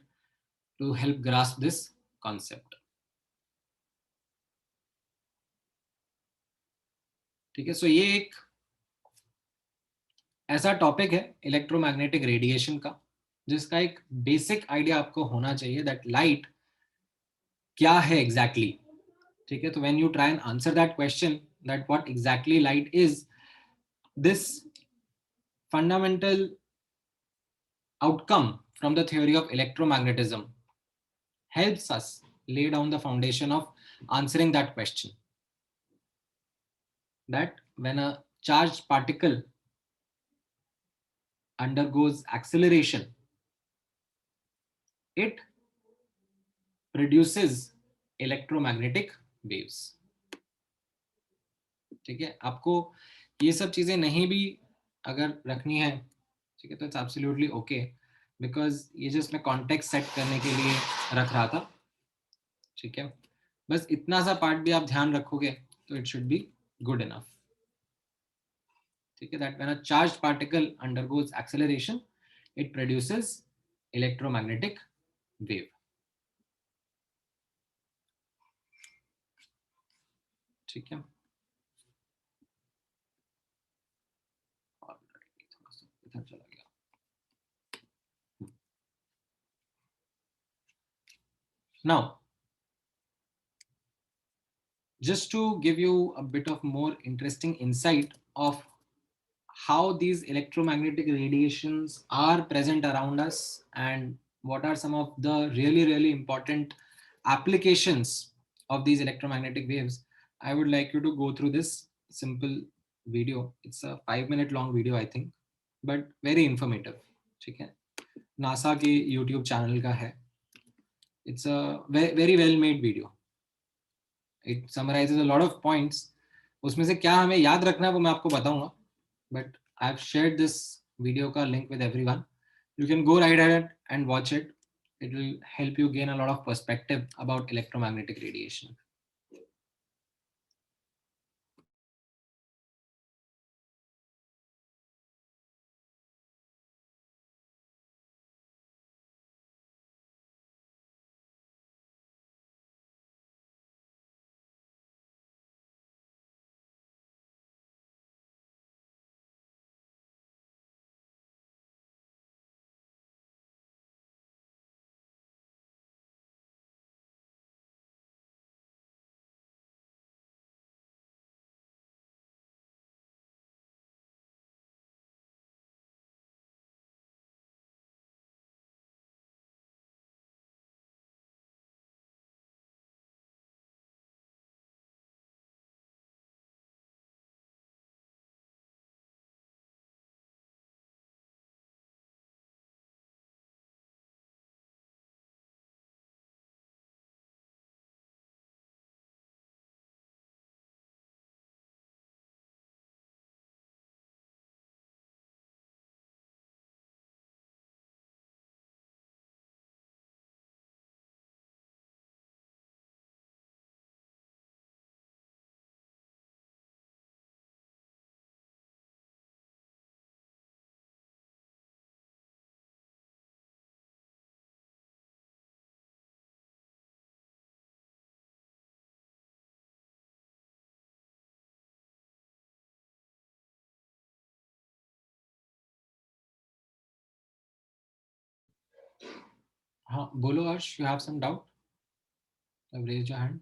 to help grasp this concept. ठीक है, सो ये एक ऐसा topic है electromagnetic radiation का, जिसका एक basic idea आपको होना चाहिए दैट लाइट क्या है एग्जैक्टली. ठीक है, तो when you try and answer that question that what exactly light is, this fundamental outcome from the theory of electromagnetism helps us lay down the foundation of answering that question, that when a charged particle undergoes acceleration, it produces electromagnetic waves. ठीक है, आपको ये सब चीजें नहीं भी अगर रखनी है, ठीक है, तो इट्स एब्सोल्युटली ओके, बिकॉज ये जस्ट मैं कॉन्टेक्स्ट सेट करने के लिए रख रहा था. ठीक है, बस इतना सा पार्ट भी आप ध्यान रखोगे तो it should be good enough. ठीक है, that when a charged particle undergoes acceleration, it produces electromagnetic wave. ठीक है, इधर चला गया. Now, just to give you a bit of more interesting insight of how these electromagnetic radiations are present around us and what are some of the really important applications of these electromagnetic waves, I would like you to go through this simple video. It's a 5-minute long video, I think, but very informative. ठीक है, NASA के YouTube channel का है. It's a very well made video. It summarizes a lot of points. उसमें से क्या हमें याद रखना है वो मैं आपको बताऊंगा, but I've shared this video का link with everyone. You can go right ahead and watch it. It will help you gain a lot of perspective about electromagnetic radiation. Bolo Harsh, you have some doubt? You have raised your hand.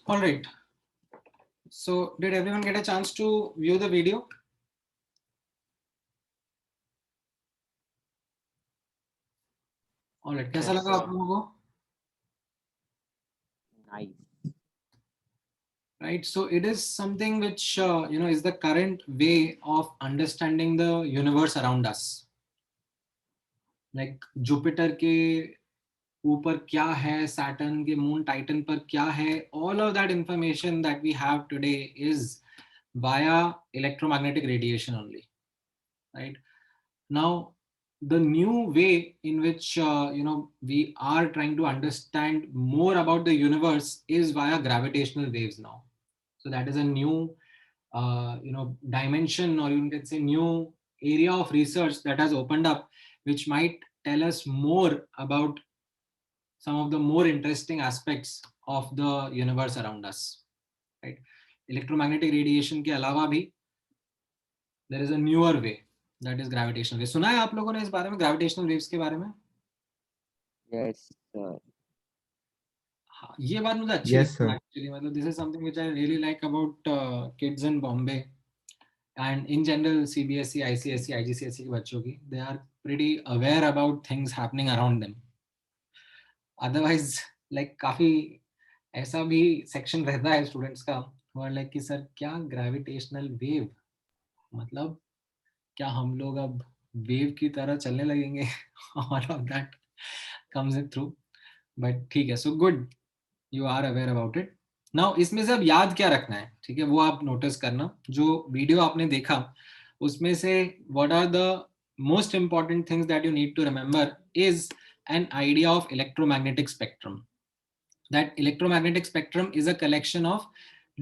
All right. So did everyone get a chance to view the video? All right. कैसा Yes, लगा आप sir. लोगों को? Nice. Right. So it is something which is the current way of understanding the universe around us. Like Jupiter के ऊपर क्या है, Saturn के moon Titan पर क्या है, all of that information that we have today is via electromagnetic radiation only. Right. Now, the new way in which we are trying to understand more about the universe is via gravitational waves now. So that is a new dimension, or you can say new area of research that has opened up, which might tell us more about some of the more interesting aspects of the universe around us. Right? Electromagnetic radiation के अलावा भी there is a newer way, that is gravitational waves. सुना है आप लोगों ने इस बारे में, gravitational waves के बारे में? Yes, sir. हाँ, ये बात मुझे अच्छी Yes, लगी sir. actually. मतलब this is something which I really like about kids in Bombay and in general CBSE, ICSE, IGCSE के बच्चों की. They are pretty aware about things happening around them. Otherwise, like काफी ऐसा भी section रहता है students का, और लाइक कि सर क्या ग्रेविटेशनल वेव, मतलब क्या हम लोग अब वेव की तरह चलने लगेंगे? All of that comes in through, but ठीक है. So good, you are aware about it. Now इसमें से अब याद क्या रखना है, ठीक है, वो आप नोटिस करना. जो वीडियो आपने देखा उसमें से what are the most important things that you need to remember is an idea of electromagnetic spectrum. That electromagnetic spectrum is a collection of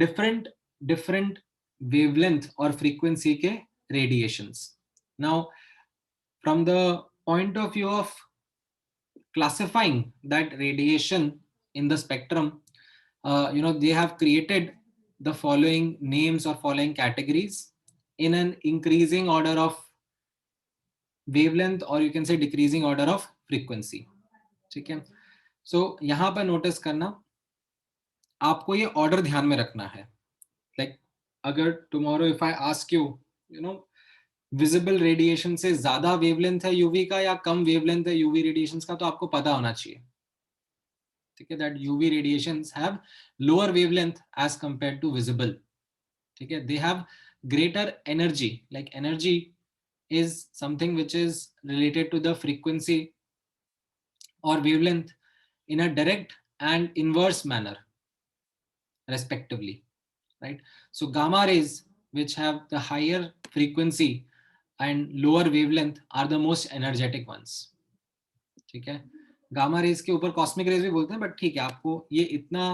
different wavelength or frequency के radiations. Now, from the point of view of classifying that radiation in the spectrum, they have created the following names or following categories in an increasing order of wavelength, or you can say decreasing order of frequency. ठीक है. सो यहां पर notice करना, आपको ये order ध्यान में रखना है. लाइक अगर tomorrow if I ask you, visible radiation से ज्यादा वेवलेंथ है यूवी का या कम वेवलेंथ है यूवी रेडिएशंस का, तो आपको पता होना चाहिए. ठीक है, that UV radiations have lower wavelength as compare to visible. ठीक है, they have greater energy. Like energy is something which is related to the frequency or wavelength in a direct and inverse manner respectively, right? So gamma rays, which have the higher frequency and lower wavelength, are the most energetic ones. ठीक है, gamma rays के ऊपर cosmic rays भी बोलते हैं, but ठीक है, आपको ये इतना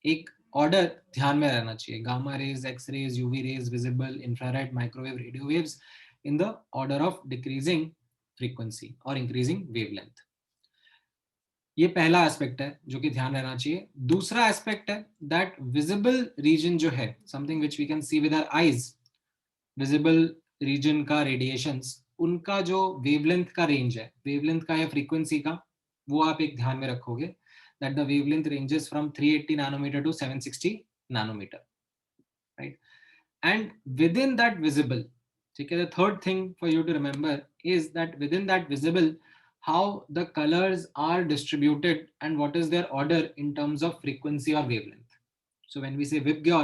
एक ऑर्डर ध्यान में रहना चाहिए. Gamma rays, X rays, UV rays, visible, infrared, microwave, radio waves in the order of decreasing frequency or increasing wavelength. ये पहला एस्पेक्ट है जो कि ध्यान रहना चाहिए. दूसरा एस्पेक्ट है दैट विजिबल रीजन जो है, something which we can see with our eyes, visible region का रेडिएशंस, उनका जो वेवलेंथ का रेंज है, वेवलेंथ का या फ्रीक्वेंसी का, वो आप एक ध्यान में रखोगे. That the wavelength ranges from 380 nanometre to 760 nanometre, right? And within that visible, okay, the third thing for you to remember is that within that visible, how the colors are distributed and what is their order in terms of frequency or wavelength. So when we say VIBGYOR,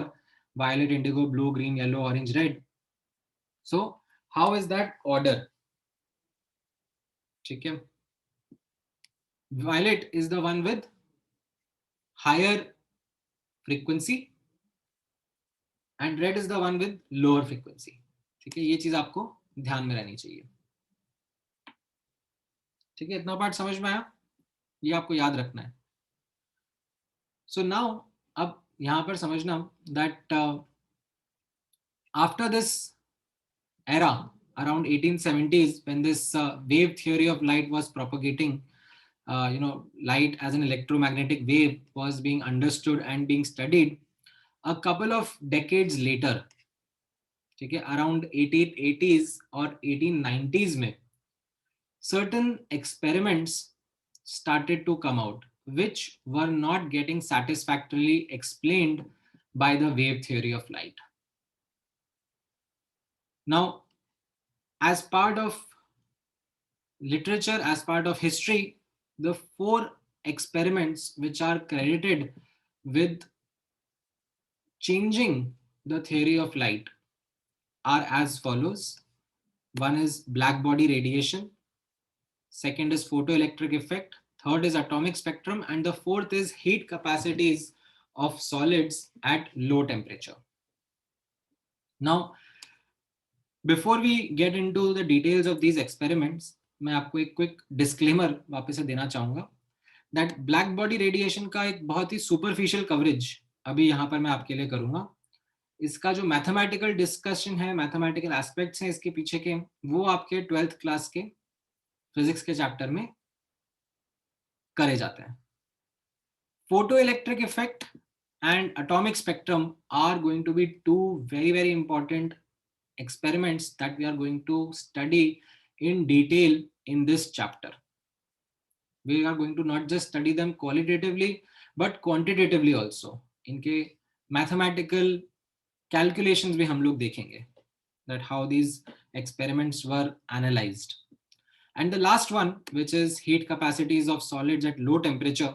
violet, indigo, blue, green, yellow, orange, red, so how is that order? Okay, violet is the one with higher frequency and red is the one with lower frequency. ठीक है, ये चीज आपको ध्यान में रहनी चाहिए. ठीक है, इतना पार्ट समझ में आया? ये आपको याद रखना है. सो नाउ अब यहां पर समझना that after this era around 1870s, when this wave theory of light was propagating, light as an electromagnetic wave was being understood and being studied. A couple of decades later, ठीक है, around 1880s और 1890s में certain experiments started to come out which were not getting satisfactorily explained by the wave theory of light. Now, as part of literature, as part of history, the 4 experiments which are credited with changing the theory of light are as follows. One is black body radiation, second is photoelectric effect, third is atomic spectrum, and the fourth is heat capacities of solids at low temperature. Now, before we get into the details of these experiments, मैं आपको एक quick disclaimer वापस से देना चाहूंगा that black body radiation का एक बहुत ही सुपरफिशियल कवरेज अभी यहाँ पर मैं आपके लिए करूंगा. इसका जो मैथमेटिकल डिस्कशन है, मैथमेटिकल एस्पेक्ट्स हैं इसके पीछे के, वो आपके 12th क्लास के फिजिक्स के चैप्टर में करे जाते हैं. Photoelectric effect and atomic spectrum are going to be 2 very important experiments that we are going to study in detail in this chapter. We are going to not just study them qualitatively but quantitatively also. इनके mathematical calculations भी हम लोग देखेंगे, that how these experiments were analyzed. And the last one, which is heat capacities of solids at low temperature,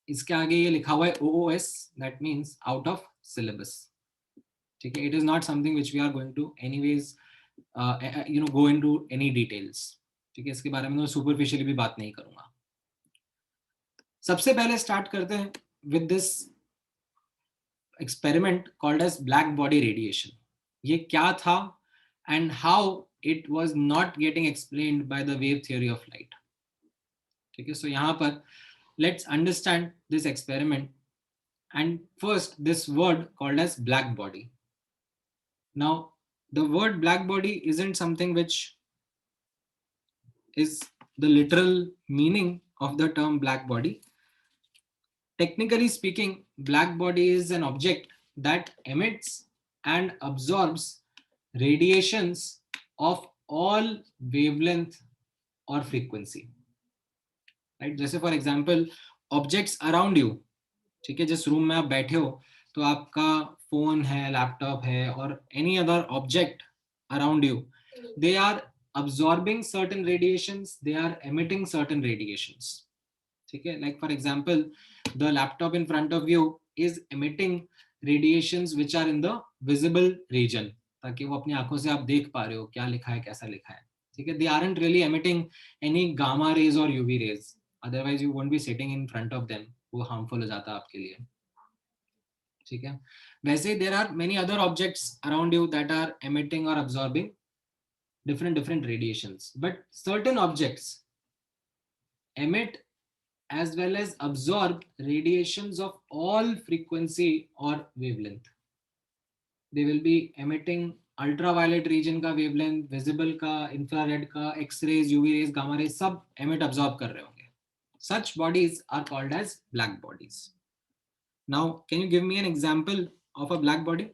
इसके आगे ये लिखा हुआ है OOS, that means out of syllabus. ठीक है, it is not something which we are going to anyways go into any details. ठीक है, इसके बारे में तो superficially भी बात नहीं करूंगा. सबसे पहले स्टार्ट करते हैं with this experiment called as black body radiation. ये क्या था and how it was not getting explained by the wave theory of light. ठीक है, so यहाँ पर let's understand this experiment, and first this word called as black body. Now the word black body isn't something which is the literal meaning of the term black body. Technically speaking, black body is an object that emits and absorbs radiations of all wavelength or frequency. Right? जैसे for example objects around you, ठीक है, जिस room में आप बैठे हो तो आपका फोन है, लैपटॉप है और any other object around you, they are absorbing certain radiations, they are emitting certain radiations. ठीक है, like for example, the laptop in front of you is emitting radiations which are in the visible region, ताकि वो अपनी आंखों से आप देख पा रहे हो क्या लिखा है, कैसा लिखा है. ठीक है, they aren't really emitting any gamma rays or UV rays, otherwise you won't be sitting in front of them, वो harmful हो जाता आपके लिए. ठीक है, वैसे there are many other objects around you that are emitting or absorbing different radiations, but certain objects emit as well as absorb radiations of all frequency or wavelength. They will be emitting ultraviolet region का wavelength, visible का, infrared का, x-rays, UV rays, gamma rays, सब emit absorb कर रहे होंगे. Such bodies are called as black bodies. Now, can you give me an example of a black body?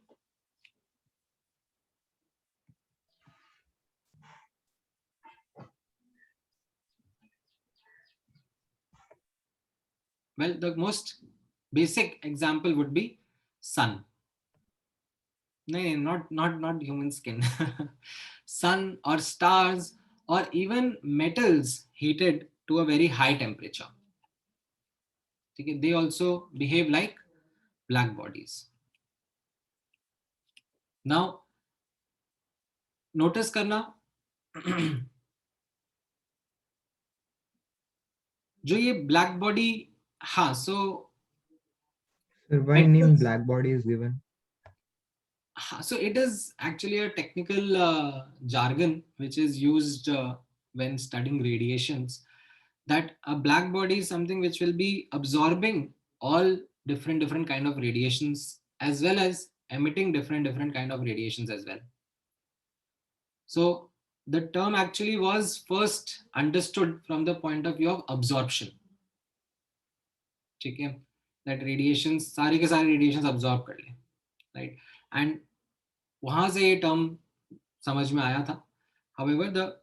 Well, the most basic example would be sun. No, not human skin. Sun or stars or even metals heated to a very high temperature. Okay, they also behave like black bodies. Now, notice करना जो ये black body, हाँ, so Sir, why name black body is given? So it is actually a technical jargon which is used when studying radiations, that a black body is something which will be absorbing all different kind of radiations as well as emitting different kind of radiations as well. So the term actually was first understood from the point of view of absorption. ठीक है, that radiations, सारे के सारे radiations absorb कर ले, right? And वहां से ये टर्म समझ में आया था. However, the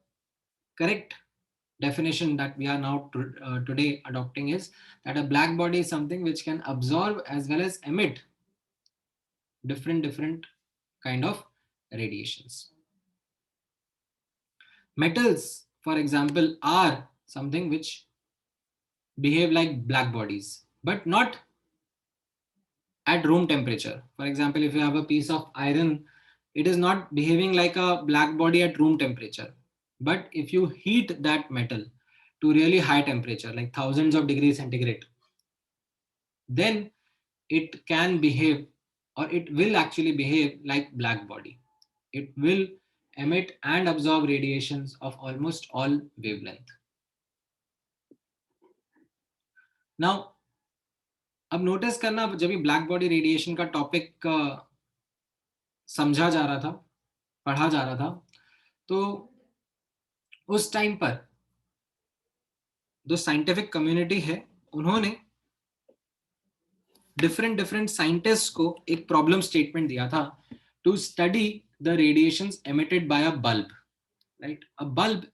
correct definition that we are now today adopting is that a black body is something which can absorb as well as emit different kind of radiations. Metals, for example, are something which behave like black bodies, but not at room temperature. For example, if you have a piece of iron, it is not behaving like a black body at room temperature. But if you heat that metal to really high temperature, like thousands of degrees centigrade, then it can behave, or it will actually behave like black body. It will emit and absorb radiations of almost all wavelength. Now, अब notice करना, जब भी black body radiation का topic समझा जा रहा था, पढ़ा जा रहा था, तो उस टाइम पर जो साइंटिफिक कम्युनिटी है, उन्होंने डिफरेंट साइंटिस्ट को एक प्रॉब्लम स्टेटमेंट दिया था to study the radiations emitted by a bulb, right? A bulb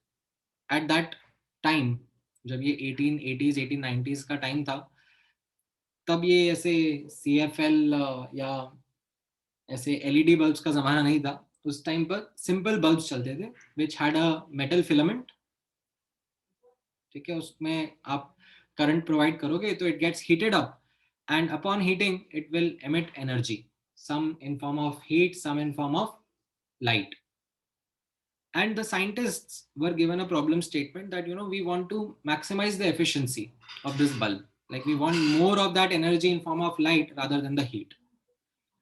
at that time, जब ये 1880s 1890s का टाइम था, तब ये ऐसे CFL या ऐसे LED बल्ब्स का जमाना नहीं था. उस टाइम पर सिंपल बल्ब्स चलते थे which had a metal filament. ठीक है, उसमें आप करंट प्रोवाइड करोगे तो it gets heated up, and upon heating it will emit energy, some in form of heat, some in form of light. And the scientists were given a problem statement that, we want to maximize the efficiency of this bulb, like we want more of that energy in form of light rather than the heat.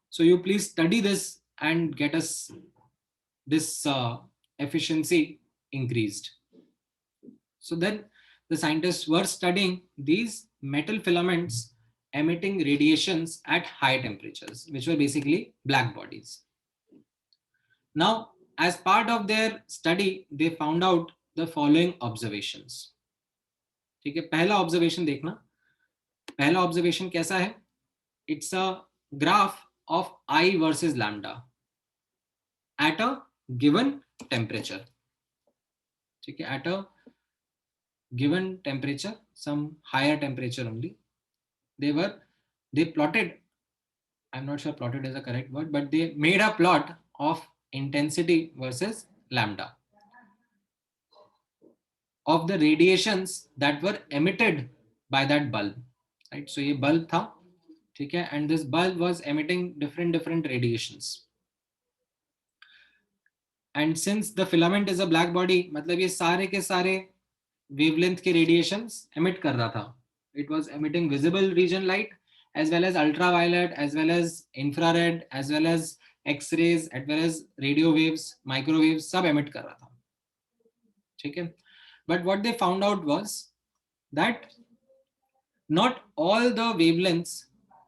So you please study this and get us this efficiency increased. So then the scientists were studying these metal filaments emitting radiations at high temperatures, which were basically black bodies. Now, as part of their study, they found out the following observations. ठीक है, पहला observation देखना. पहला observation कैसा है? It's a graph of I versus lambda at a given temperature. ठीक है, at a given temperature, some higher temperature only. They plotted, I'm not sure plotted is the correct word, but they made a plot of intensity versus lambda of the radiations that were emitted by that bulb, right? So ये bulb था, ठीक है, and this bulb was emitting different radiations. And since the filament is a black body, मतलब ये सारे के सारे wavelength के radiations emit कर रहा था. It was emitting visible region light as well as ultraviolet, as well as infrared, as well as X-rays, as well as radio waves, microwaves, सब emit कर रहा था. ठीक है? But what they found out was that not all the wavelengths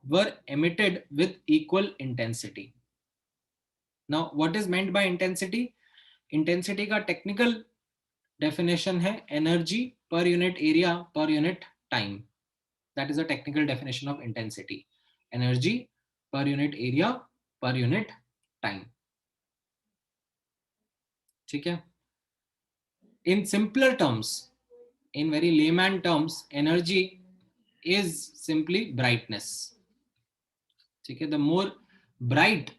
were emitted with equal intensity. Now, what is meant by intensity? Intensity का technical definition है energy per unit area per unit time. That is a technical definition of intensity. Energy per unit area per unit time. ठीक है? In simpler terms, in very layman terms, energy is simply brightness. ठीक है? The more bright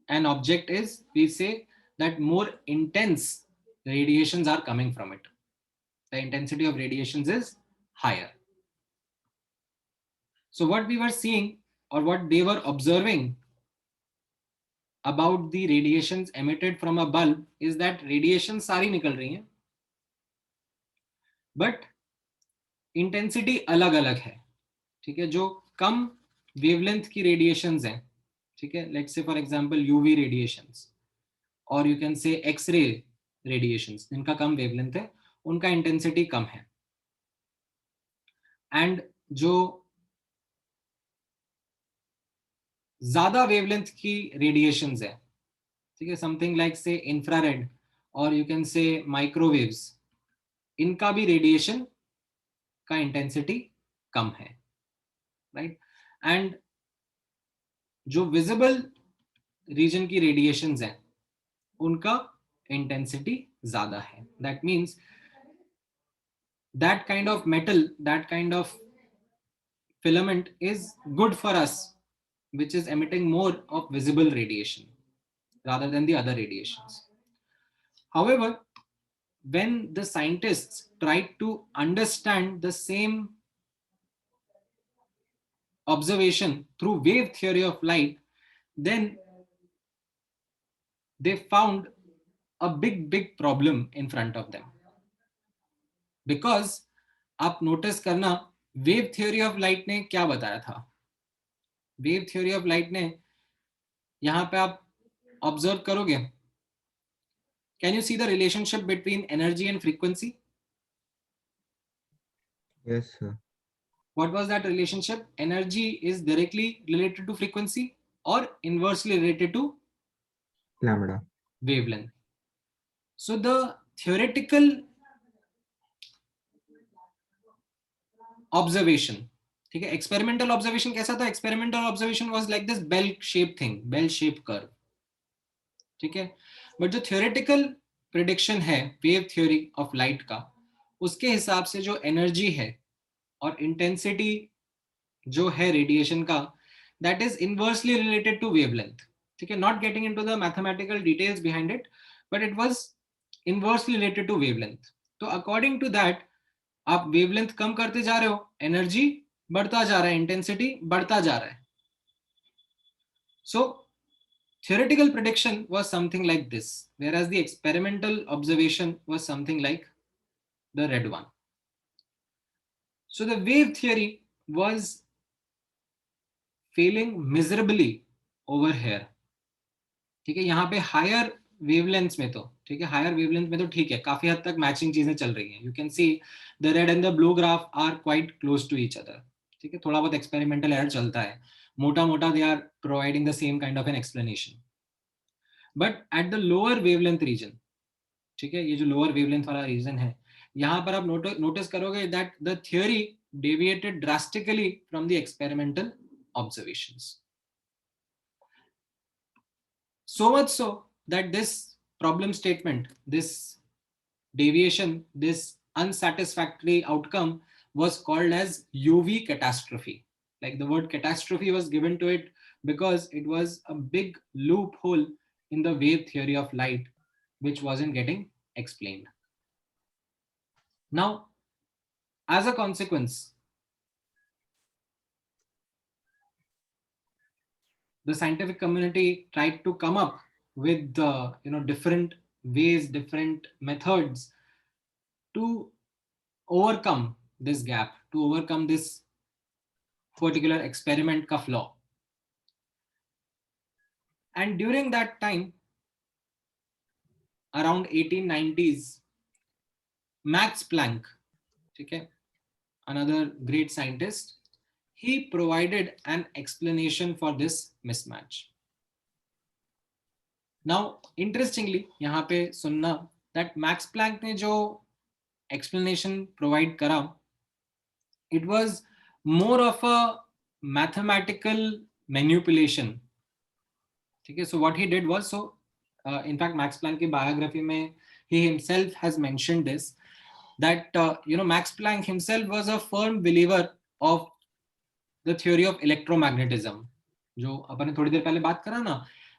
an object is, we say that more intense radiations are coming from it. The intensity of radiations is higher. So what we were seeing, or what they were observing about the radiations emitted from a bulb, is that radiations सारी निकल रही हैं, but intensity अलग अलग है. ठीक है? जो कम wavelength की radiations हैं, ठीक है, let's say for example UV radiations, or you can say X-ray radiations, जिनका कम wavelength है, उनका intensity कम है. And जो ज्यादा वेवलेंथ की रेडिएशंस है, ठीक है, समथिंग लाइक से इंफ्रारेड और यू कैन से माइक्रोवेव्स, इनका भी रेडिएशन का इंटेंसिटी कम है, राइट? एंड जो विजिबल रीजन की रेडिएशंस हैं, उनका इंटेंसिटी ज्यादा है. That means that kind of metal, that kind of filament is good for us, which is emitting more of visible radiation rather than the other radiations. However, when the scientists tried to understand the same observation through wave theory of light, then they found a big problem in front of them. Because आप notice करना, wave theory of light ने क्या बताया था? Wave theory of light ने, यहां पे आप ऑब्जर्व करोगे, can you see the relationship between energy and frequency? Yes, sir. What was that relationship? Energy is directly related to frequency or inversely related to Lambda. wavelength. So the theoretical observation, ठीक है, experimental observation कैसा था? Experimental observation was like this bell shaped thing, bell shaped curve, ठीक है. But जो theoretical prediction है wave theory of light का, उसके हिसाब से जो energy है और intensity जो है radiation का, that is inversely related to wavelength, ठीक है. Not getting into the mathematical details behind it, but it was inversely related to wavelength. तो according to that, आप वेवलेंथ कम करते जा रहे हो, एनर्जी बढ़ता जा रहा है, इंटेंसिटी बढ़ता जा रहा है. सो theoretical prediction was something like this, whereas the experimental observation was something like the red one. So the wave theory was failing miserably over here, ठीक है. यहाँ पे हायर वेवलेंथ्स में तो ठीक है, हायर वेवलेंथ में तो ठीक है, काफी हद तक मैचिंग चीजें चल रही हैं. You can see the red and the blue graph are quite close to each other, ठीक है. थोड़ा बहुत एक्सपेरिमेंटल एरर चलता है, मोटा मोटा they are providing the same kind of an explanation. But at the lower wavelength region, ठीक है, ये जो लोअर वेवलेंथ वाला रीजन है, यहाँ पर आप नोटिस करोगे that the theory deviated drastically from the experimental observations. So much so that this problem statement, this deviation, this unsatisfactory outcome was called as UV catastrophe. Like the word catastrophe was given to it because it was a big loophole in the wave theory of light, which wasn't getting explained. Now, as a consequence, the scientific community tried to come up with different ways, different methods to overcome this gap, to overcome this particular experiment ka flaw. And during that time, around 1890s, Max Planck, okay, another great scientist, he provided an explanation for this mismatch. Now, interestingly, यहाँ पे सुनना that Max Planck ने जो explanation provide करा, it was more of a mathematical manipulation. ठीक है. So what he did was, so in fact Max Planck की biography में he himself has mentioned this, that Max Planck himself was a firm believer of the theory of electromagnetism, जो अपन ने थोड़ी देर पहले बात करा ना,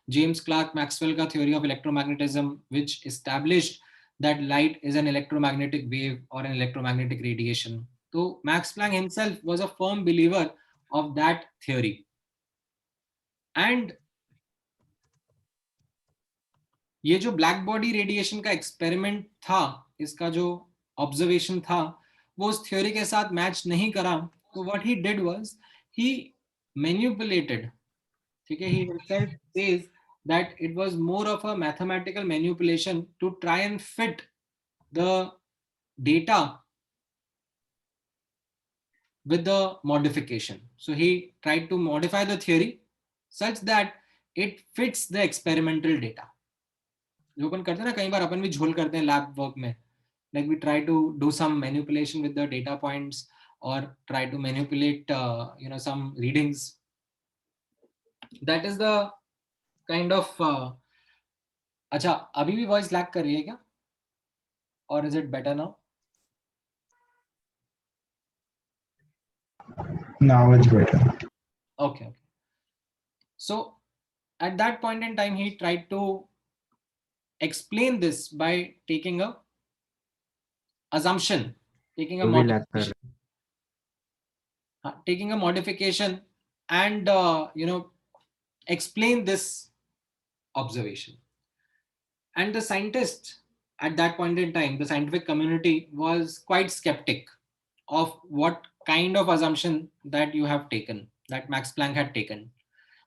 जेम्स क्लार्क मैक्सवेल का theory of electromagnetism, which established that light is an electromagnetic wave or an electromagnetic radiation. So Max Planck himself was a firm believer of that theory. And ये जो ब्लैक बॉडी रेडिएशन का experiment था, इसका जो observation था, वो उस theory के साथ मैच नहीं करा. तो what he did was he manipulated, ठीक है, he himself says that it was more of a mathematical manipulation to try and fit the data with the modification. So he tried to modify the theory such that it fits the experimental data. जो अपन करते हैं ना, कई बार अपन भी झोल करते हैं lab work में, like we try to do some manipulation with the data points or try to manipulate some readings. That is the kind of अच्छा, अभी भी वॉइस लैग कर रही है क्या, or is it better now? Now it's better. Okay. So at that point in time, he tried to explain this by taking a assumption, taking a तो भी लगता है modification, taking a modification and explain this observation. And the scientists at that point in time, the scientific community was quite skeptic of what kind of assumption that you have taken, that Max Planck had taken.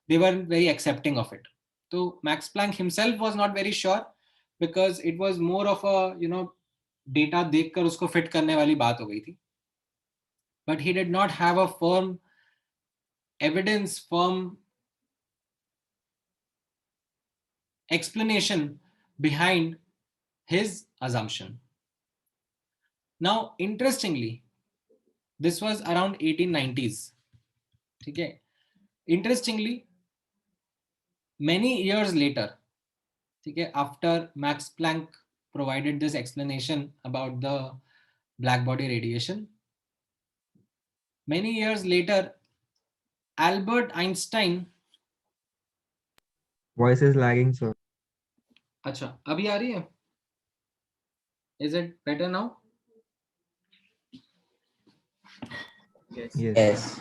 They weren't very accepting of it. So Max Planck himself was not very sure, because it was more of a data देखकर उसको fit करने वाली बात हो गई थी. But he did not have a firm evidence, firm explanation behind his assumption. Now, interestingly, this was around 1890s. Okay. Interestingly, many years later, okay, after Max Planck provided this explanation about the black body radiation, many years later, Albert Einstein. voice is lagging, sir. अच्छा, अभी आ रही है? Is it better now? Yes.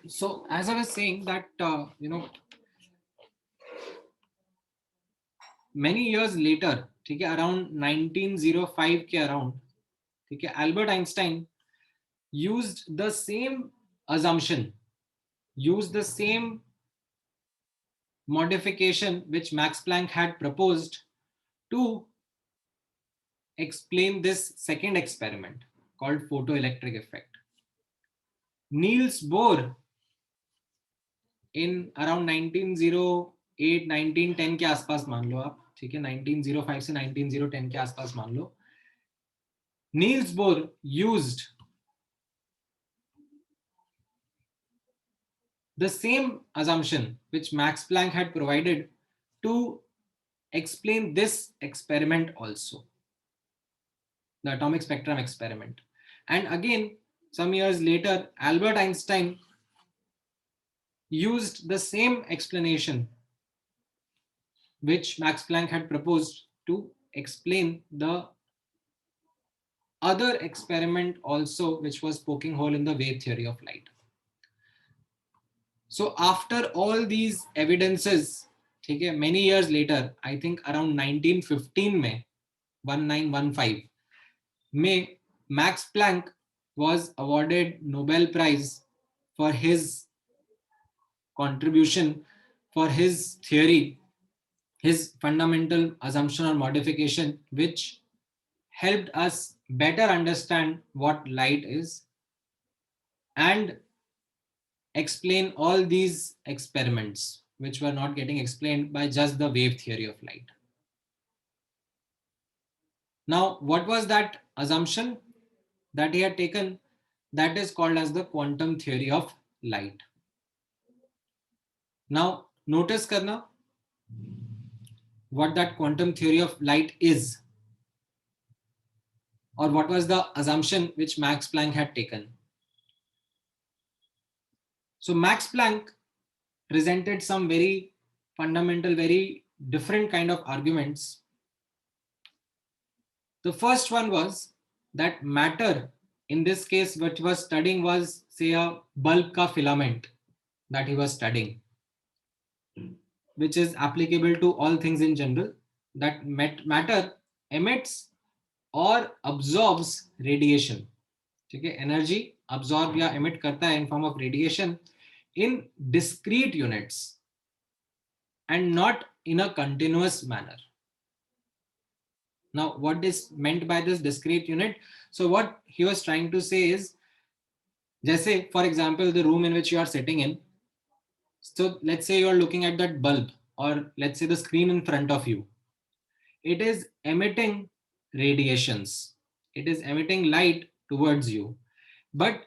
So as I was saying that many years later, ठीक है, around 1905 के around, ठीक है, Albert Einstein used the same assumption, used the same modification which Max Planck had proposed to explain this second experiment called photoelectric effect. Niels Bohr in around 1908 1910 के आसपास मान लो आप, ठीक है, 1905 से 1910 के आसपास मान लो, Niels Bohr used the same assumption which Max Planck had provided to explain this experiment also, the atomic spectrum experiment. And again, some years later, Albert Einstein used the same explanation which Max Planck had proposed to explain the other experiment also, which was poking hole in the wave theory of light. So after all these evidences, okay, many years later, I think around 1915 में, 1915 में, Max Planck was awarded Nobel Prize for his contribution, for his theory, his fundamental assumption or modification, which helped us better understand what light is and explain all these experiments which were not getting explained by just the wave theory of light. Now, what was that assumption that he had taken? That is called as the quantum theory of light. Now, notice karna what that quantum theory of light is, or what was the assumption which Max Planck had taken. So Max Planck presented some very fundamental, very different kind of arguments. The first one was that matter, in this case, what he was studying was, say, a bulb ka filament that he was studying, which is applicable to all things in general, that matter emits or absorbs radiation. Okay, energy absorb या emit करता है in form of radiation in discrete units and not in a continuous manner. Now, what is meant by this discrete unit? So what he was trying to say is, जैसे, for example, the room in which you are sitting in. So let's say you are looking at that bulb, or let's say the screen in front of you. It is emitting radiations. It is emitting light towards you. But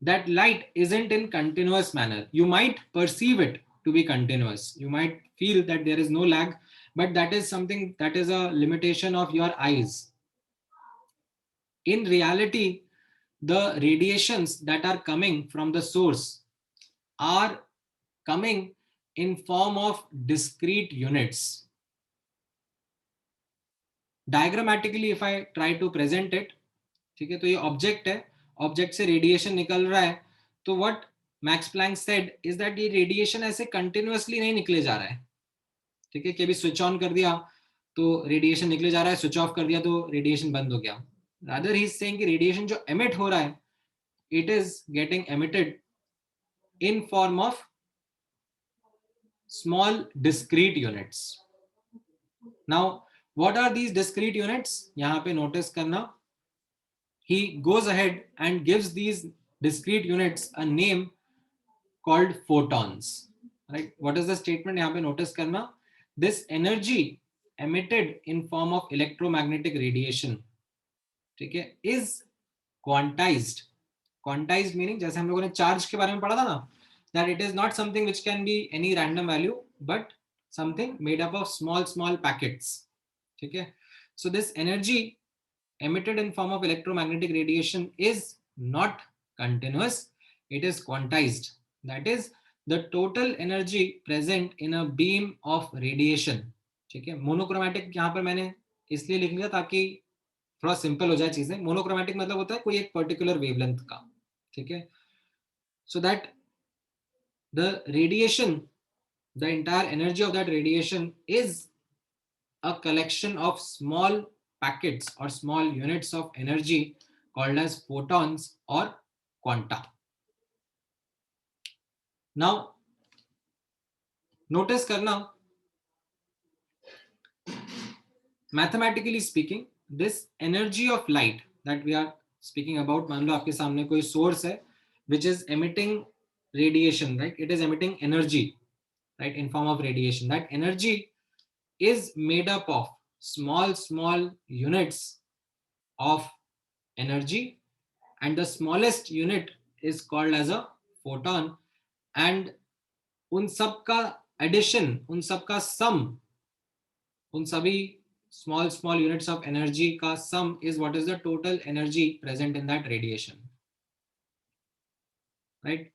that light isn't in continuous manner. You might perceive it to be continuous. You might feel that there is no lag, but that is something that is a limitation of your eyes. in reality, the radiations that are coming from the source are coming in form of discrete units. Diagrammatically, if I try to present it, ठीक है, तो ये object है, object से radiation निकल रहा है, तो what Max Planck said is that ये रेडिएशन ऐसे कंटिन्यूअसली नहीं निकले जा रहा है, ठीक है, कि अभी स्विच ऑन कर दिया तो रेडिएशन निकले जा रहा है, स्विच ऑफ कर दिया तो रेडिएशन बंद हो गया. रादर ही इज सेइंग कि रेडिएशन जो एमिट हो रहा है, it is getting emitted in form of small discrete units. Now, what are these discrete units? यहाँ पे notice करना. He goes ahead and gives these discrete units a name called photons. Right? What is the statement? यहाँ पे notice करना. This energy emitted in form of electromagnetic radiation, ठीक है, is quantized. Quantized meaning जैसे हम लोगों ने चार्ज के बारे में पढ़ा था ना, that it is not something which can be any random value but something made up of small packets, ठीक है. So this energy emitted in form of electromagnetic radiation is not continuous, it is quantized. That is the total energy present in a beam of radiation, ठीक है. Monochromatic यहाँ पर मैंने इसलिए लिख लिया ताकि थोड़ा सिंपल हो जाए चीजें. मोनोक्रोमैटिक मतलब होता है कोई एक पर्टिकुलर वेवलेंथ का, ठीक है. So that the radiation, the entire energy of that radiation is a collection of small packets or small units of energy called as photons or quanta. Now, notice karna, mathematically speaking, this energy of light that we are speaking about, मान लो आपके सामने कोई source है which is emitting radiation, right? It is emitting energy, right, in form of radiation. That energy is made up of small units of energy, and the smallest unit is called as a photon, and उन सब का addition, उन सब का sum, उन सभी small units of energy का sum is what is the total energy present in that radiation, right?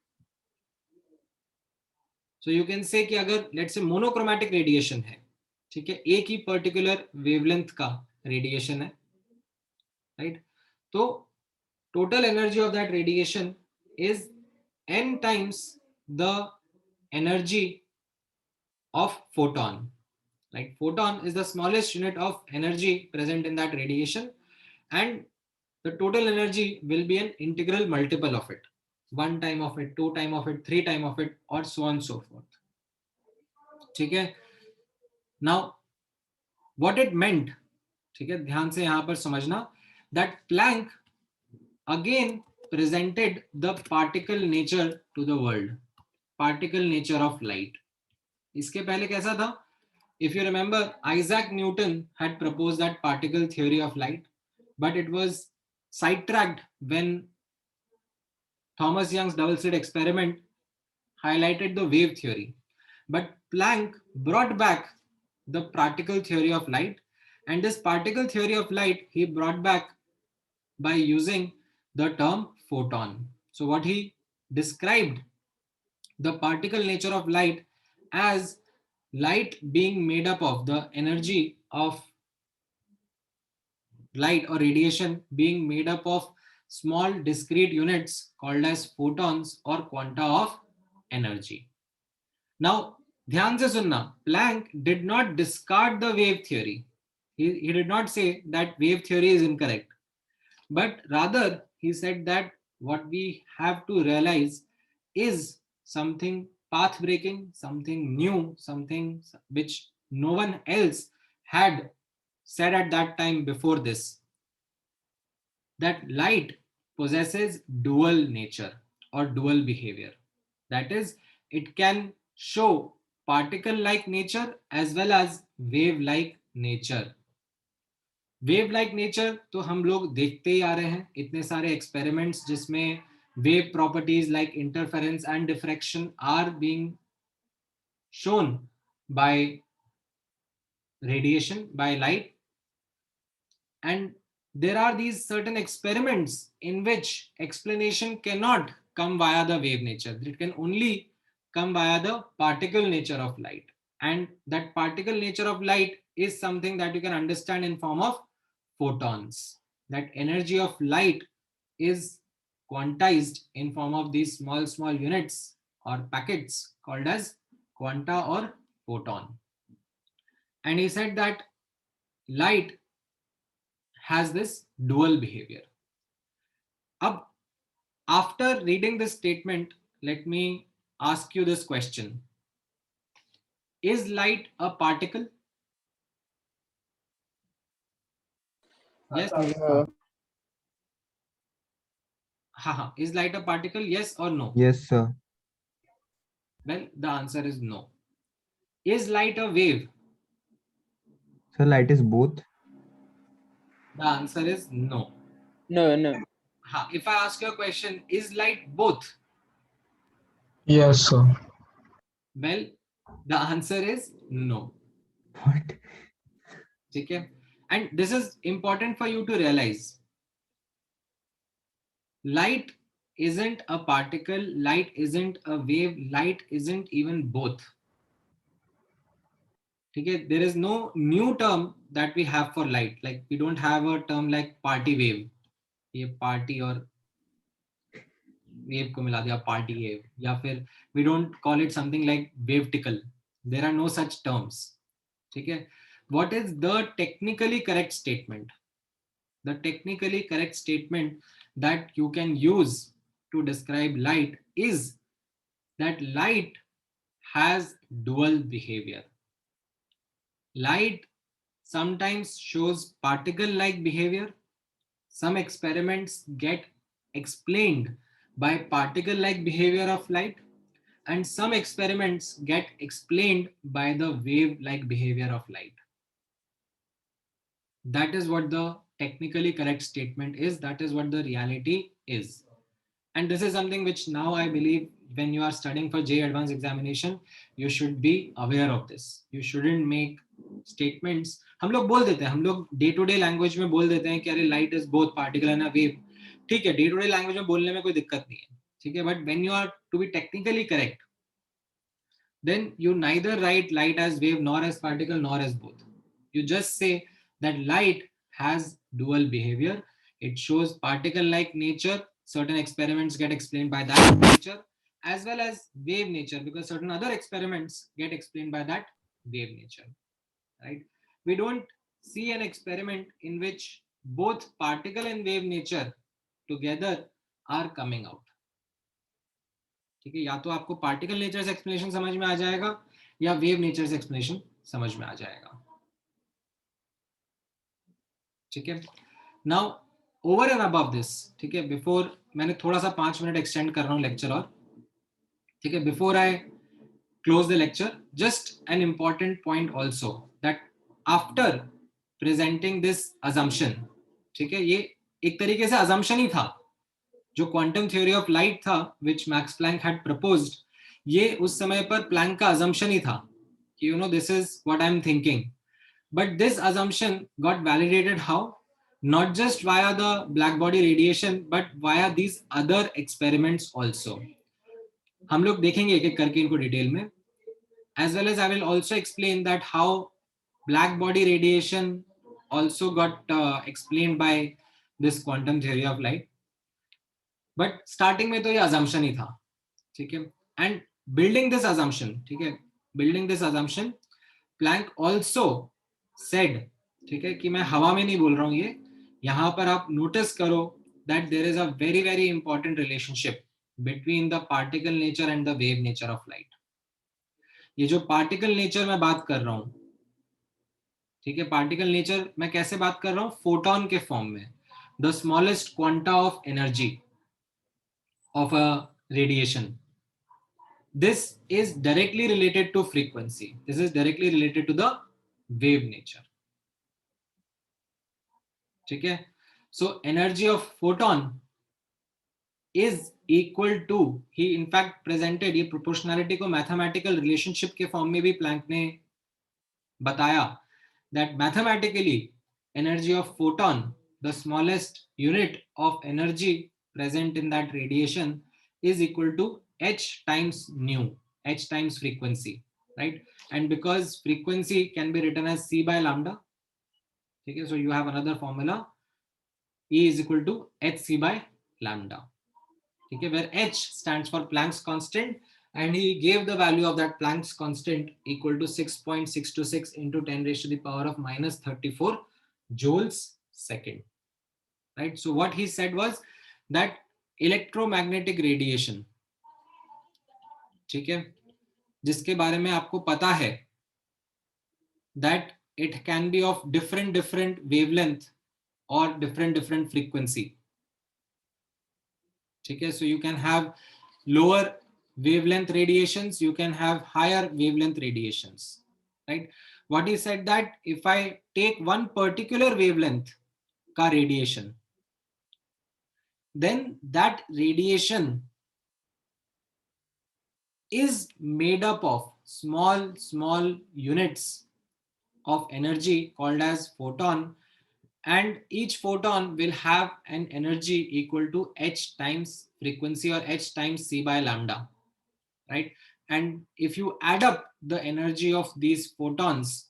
So you can say कि अगर let's say monochromatic radiation है, ठीक है, एक ही पर्टिकुलर वेवलेंथ का रेडिएशन है, राइट, तो total energy of that radiation is n times the energy of photon, right? Photon is the smallest unit of energy present in that radiation, and the total energy will be an integral multiple of it, 1 time of it, 2 time of it, 3 time of it, or so on so forth, ठीक है. Now what it meant, ठीक है, ध्यान से यहां पर समझना, that Planck again presented the particle nature to the world, particle nature of light. इसके पहले कैसा था? If you remember, Isaac Newton had proposed that particle theory of light, but it was sidetracked when Thomas Young's double slit experiment highlighted the wave theory. But Planck brought back the particle theory of light, and this particle theory of light he brought back by using the term photon. So what he described the particle nature of light as light being made up of the energy of light or radiation being made up of small discrete units called as photons or quanta of energy. Now, ध्यान से सुनना, Planck did not discard the wave theory. He did not say that wave theory is incorrect, but rather he said that what we have to realize is something path breaking, something new, something which no one else had said at that time before this, that light possesses dual nature or dual behavior. That is, it can show particle-like nature as well as wave-like nature. Wave-like nature तो हम लोग देखते ही आ रहे हैं, इतने सारे experiments जिसमें wave properties like interference and diffraction are being shown by radiation, by light, and there are these certain experiments in which explanation cannot come via the wave nature. It can only come via the particle nature of light. And that particle nature of light is something that you can understand in form of photons. That energy of light is quantized in form of these small units or packets called as quanta or photon. And he said that light has this dual behavior. After reading this statement, let me ask you this question. Is light a particle? Yes. Is light a particle? Yes or no? Yes, sir. Well, the answer is no. Is light a wave? So light is both. The answer is no. No. If I ask you a question, is light both? Yes, sir. Well, the answer is no. What? Okay? And this is important for you to realize. Light isn't a particle, light isn't a wave, light isn't even both. Okay? There is no new term that we have for light. Like we don't have a term like party wave. ये party और wave को मिला दिया party wave. या फिर we don't call it something like wavetical. There are no such terms. Okay? What is the technically correct statement? The technically correct statement that you can use to describe light is that light has dual behavior. Light sometimes shows particle-like behavior. Some experiments get explained by particle-like behavior of light, and some experiments get explained by the wave-like behavior of light. That is what the technically correct statement is. That is what the reality is. And this is something which now I believe when you are studying for JEE Advanced examination, you should be aware of this. You shouldn't make statements. हम लोग बोल देते हैं, हम लोग day to day language में बोल देते हैं कि अरे light is both particle and a wave. ठीक है, डे टू डे लैंग्वेज में बोलने में कोई दिक्कत नहीं है. ठीक है, but when you are to be technically correct, then you neither write light as wave nor as particle nor as both. You just say that light has dual behavior. It shows particle-like nature. Certain experiments get explained by that nature, as well as wave nature, because certain other experiments get explained by that wave nature. Right? We don't see an experiment in which both particle and wave nature together are coming out. ठीक है, या तो आपको particle nature से explanation समझ में आ जाएगा या वेव नेचर से एक्सप्लेनेशन समझ में आ जाएगा. ठीक है, now over and above this, ठीक है, बिफोर मैंने थोड़ा सा 5 मिनट एक्सटेंड कर रहा हूं लेक्चर और. ठीक है, before I close the lecture, just an important point also that after presenting this assumption, ठीक है, ये एक तरीके से अजम्पशन ही था. जो क्वांटम थ्योरी ऑफ लाइट था which Max Planck had proposed, ये उस समय पर प्लैंक का अजम्पशन ही था कि you know this is what I am thinking. But this assumption got validated how? Not just via the black body radiation but via these other experiments also. हम लोग देखेंगे एक एक करके इनको डिटेल में. As well as I will also explain that how black body radiation also got explained by this quantum theory of light. But starting में तो ये अजम्पशन ही था. ठीक है, एंड बिल्डिंग दिस अजम्पशन, ठीक है, building this assumption Planck also said, ठीक है, कि मैं हवा में नहीं बोल रहा हूं ये. यहां पर आप नोटिस करो that there is a very very important relationship between the particle nature and the wave nature of light. ये जो पार्टिकल नेचर मैं बात कर रहा हूं, ठीक है, पार्टिकल नेचर मैं कैसे बात कर रहा हूं? फोटोन के फॉर्म में, the smallest quanta of energy of a radiation. This is directly related to frequency. This is directly related to the wave nature. ठीक है, so energy of photon is equal to, he in fact presented ये proportionality को mathematical relationship के form में भी Planck ने बताया that mathematically energy of photon the smallest unit of energy present in that radiation is equal to h times nu, h times frequency, right? And because frequency can be written as c by lambda, okay, so you have another formula, E is equal to hc by lambda, okay, where h stands for Planck's constant, and he gave the value of that Planck's constant equal to 6.626 into 10 raised to the power of minus 34 joules second, right? So what he said was that electromagnetic radiation, ठीक है, जिसके बारे में आपको पता है that it can be of different wavelength or different frequency, ठीक है, so you can have lower wavelength radiations, you can have higher wavelength radiations, right? What he said that if I take one particular wavelength ka radiation, then that radiation is made up of small units of energy called as photon, and each photon will have an energy equal to h times frequency or h times c by lambda, right? And if you add up the energy of these photons,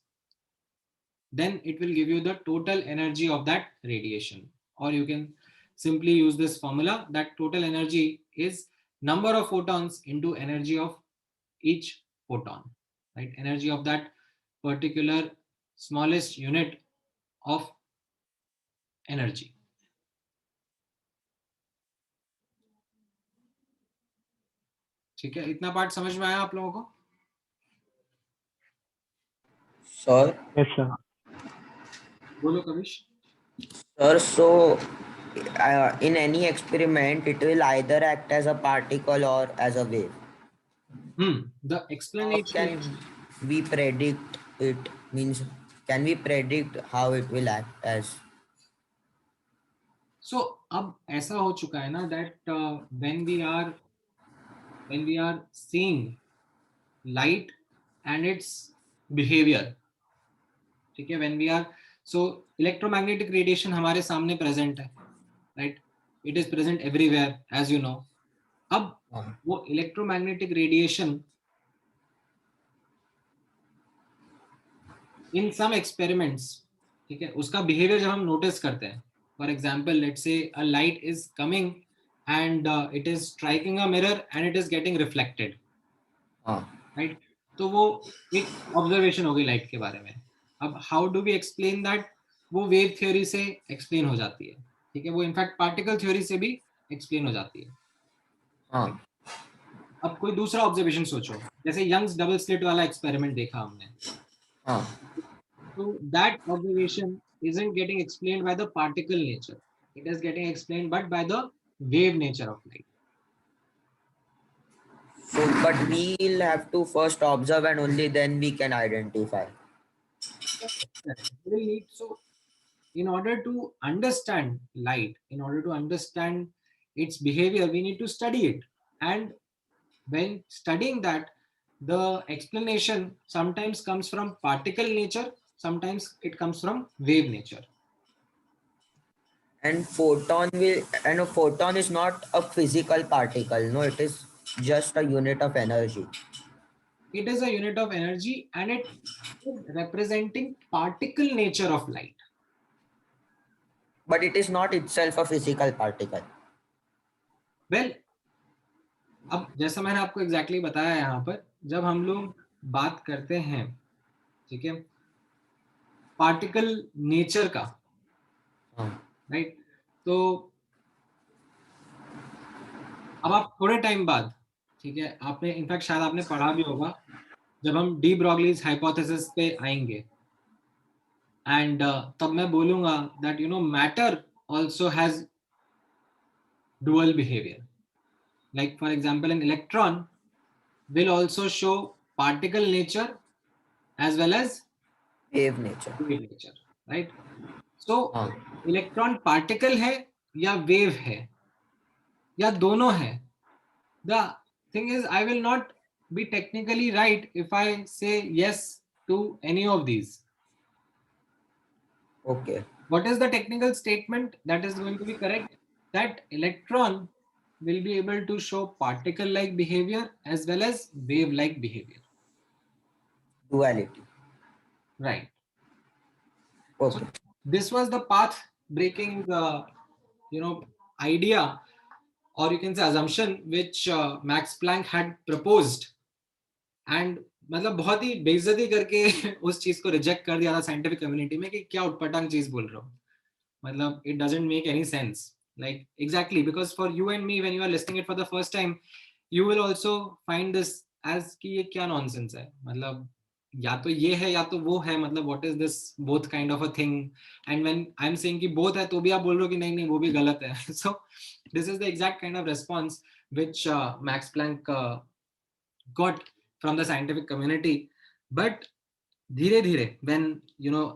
then it will give you the total energy of that radiation. Or you can simply use this formula that total energy is number of photons into energy of each photon, right? Energy of that particular smallest unit of energy. ठीक है, इतना part समझ में आया आप लोगों को? Sir, Yes, sir. बोलो Kavish. sir, so in any experiment, it will either act as a particle or as a wave. The How explanation. can we predict it? Means, can we predict how it will act as? So अब ऐसा हो चुका है ना that when we are seeing light and its behavior, ठीक है, when we are, so electromagnetic radiation हमारे सामने present है, right? It is present everywhere as you know. अब वो electromagnetic radiation in some experiments, ठीक है, उसका behavior जब हम notice करते हैं, for example, let's say a light is coming and it is striking a mirror and it is getting reflected, right? तो वो एक observation हो गई light के बारे में. अब how do we explain that? वो wave theory से explain हो जाती है, ठीक है, वो in fact particle theory से भी explain हो जाती है. अब कोई दूसरा ऑब्जर्वेशन सोचो, जैसे यंग्स डबल स्लिट वाला एक्सपेरिमेंट देखा हमने. So that observation isn't getting explained by the particle nature. It is getting explained but by the wave nature of light. So, but we'll have to first observe and only then we can identify. We will need, so in order to understand light, in order to understand its behavior, we need to study it. And when studying that, the explanation sometimes comes from particle nature, sometimes it comes from wave nature. And a photon is not a physical particle. No, it is just a unit of energy. It is a unit of energy and it is representing particle nature of light. But it is not itself a physical particle. Well, अब जैसा मैंने आपको exactly बताया यहाँ पर, जब हम लोग बात करते हैं, ठीक है, पार्टिकल नेचर का, राइट, तो अब आप थोड़े टाइम बाद, ठीक है, आपने इनफैक्ट शायद आपने पढ़ा भी होगा, जब हम डी ब्रॉगलीज हाइपोथेसिस पे आएंगे, एंड तब मैं बोलूंगा that you know matter also has dual behavior. Like for example, an electron will also show particle nature as well as Wave nature. wave nature, right? So electron particle है या wave है या दोनों है. The thing is, I will not be technically right if I say yes to any of these. Okay. what is the technical statement that is going to be correct? That electron will be able to show particle-like behavior as well as wave-like behavior. Duality. Right. Okay. This was the path-breaking, idea, or you can say assumption, which Max Planck had proposed. And मतलब बहुत ही बेइज्जती करके उस चीज को reject कर दिया था साइंटिफिक कम्युनिटी में कि क्या उटपटांग चीज बोल रहे हो, मतलब it doesn't make any sense. Like exactly, because for you and me, when you are listening it for the first time, you will also find this as कि ये क्या nonsense है, मतलब या तो ये है या तो वो है, मतलब what is this both kind of a thing. And when I'm saying कि both है तो भी आप बोल रहे हो कि नहीं नहीं वो भी गलत है. So this is the exact kind of response which Max Planck got from the scientific community. But dhire dhire, when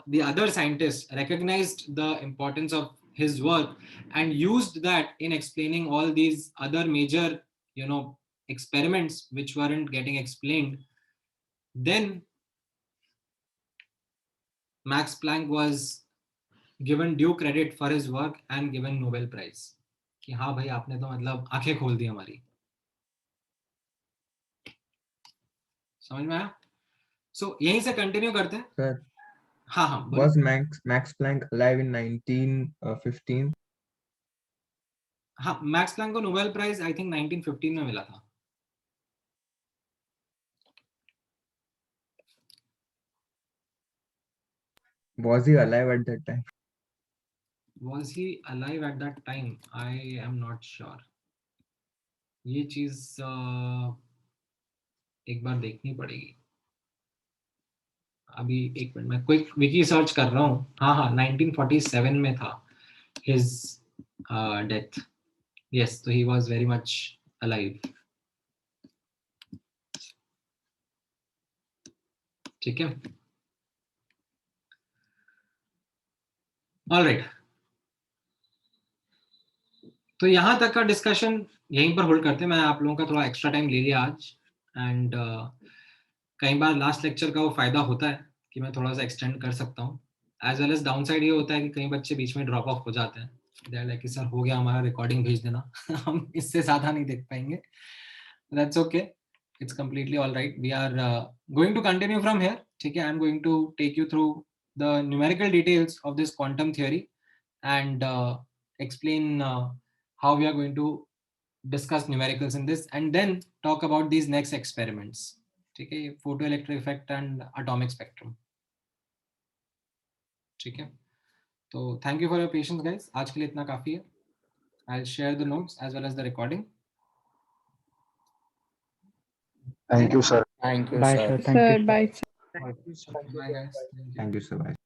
the other scientists recognized the importance of his work and used that in explaining all these other major experiments which weren't getting explained, then Max Planck was given due credit for his work and given Nobel Prize. कि हाँ भाई आपने तो मतलब आंखें खोल दी हमारी. समझ में आया? सो यहीं से कंटिन्यू करते हैं. Sir, हाँ हाँ बोलो. was Max Planck alive in 1915? हाँ, मैक्स प्लैंक को नोबेल प्राइज आई थिंक 1915 में मिला था. Was he alive at that time? Was he alive at that time? I am not sure. ये चीज एक बार देखनी पड़ेगी. अभी एक मिनट मैं क्विक विकी सर्च कर रहा हूँ. हाँ हाँ 1947 में था his death. Yes, so he was very much alive. ठीक है. All right. तो यहाँ तक का डिस्कशन यहीं पर होल्ड करते हैं. मैं आप लोगों का थोड़ा एक्स्ट्रा टाइम ले लिया आज. एंड कई बार लास्ट लेक्चर का वो फायदा होता है कि मैं थोड़ा सा एक्सटेंड कर सकता हूँ. As well as downside ये होता है कि कई बच्चे बीच में ड्रॉप ऑफ हो जाते हैं. दे आर लाइक कि सर हो गया हमारा, रिकॉर्डिंग भेज देना. हम इससे ज्यादा नहीं देख पाएंगे. That's okay, it's completely all right. We are going to continue from here. ठीक है. I am going to take you through the numerical details of this quantum theory and explain how we are going to discuss numericals in this, and then talk about these next experiments. ठीक है. photoelectric effect and atomic spectrum. ठीक है. तो thank you for your patience guys. आज के लिए इतना काफी है. I'll share the notes as well as the recording. Thank you, sir. Thank you, Bye, sir. sir. Thank you. Sir, bye. Bye guys. Thank you. Thank you so much.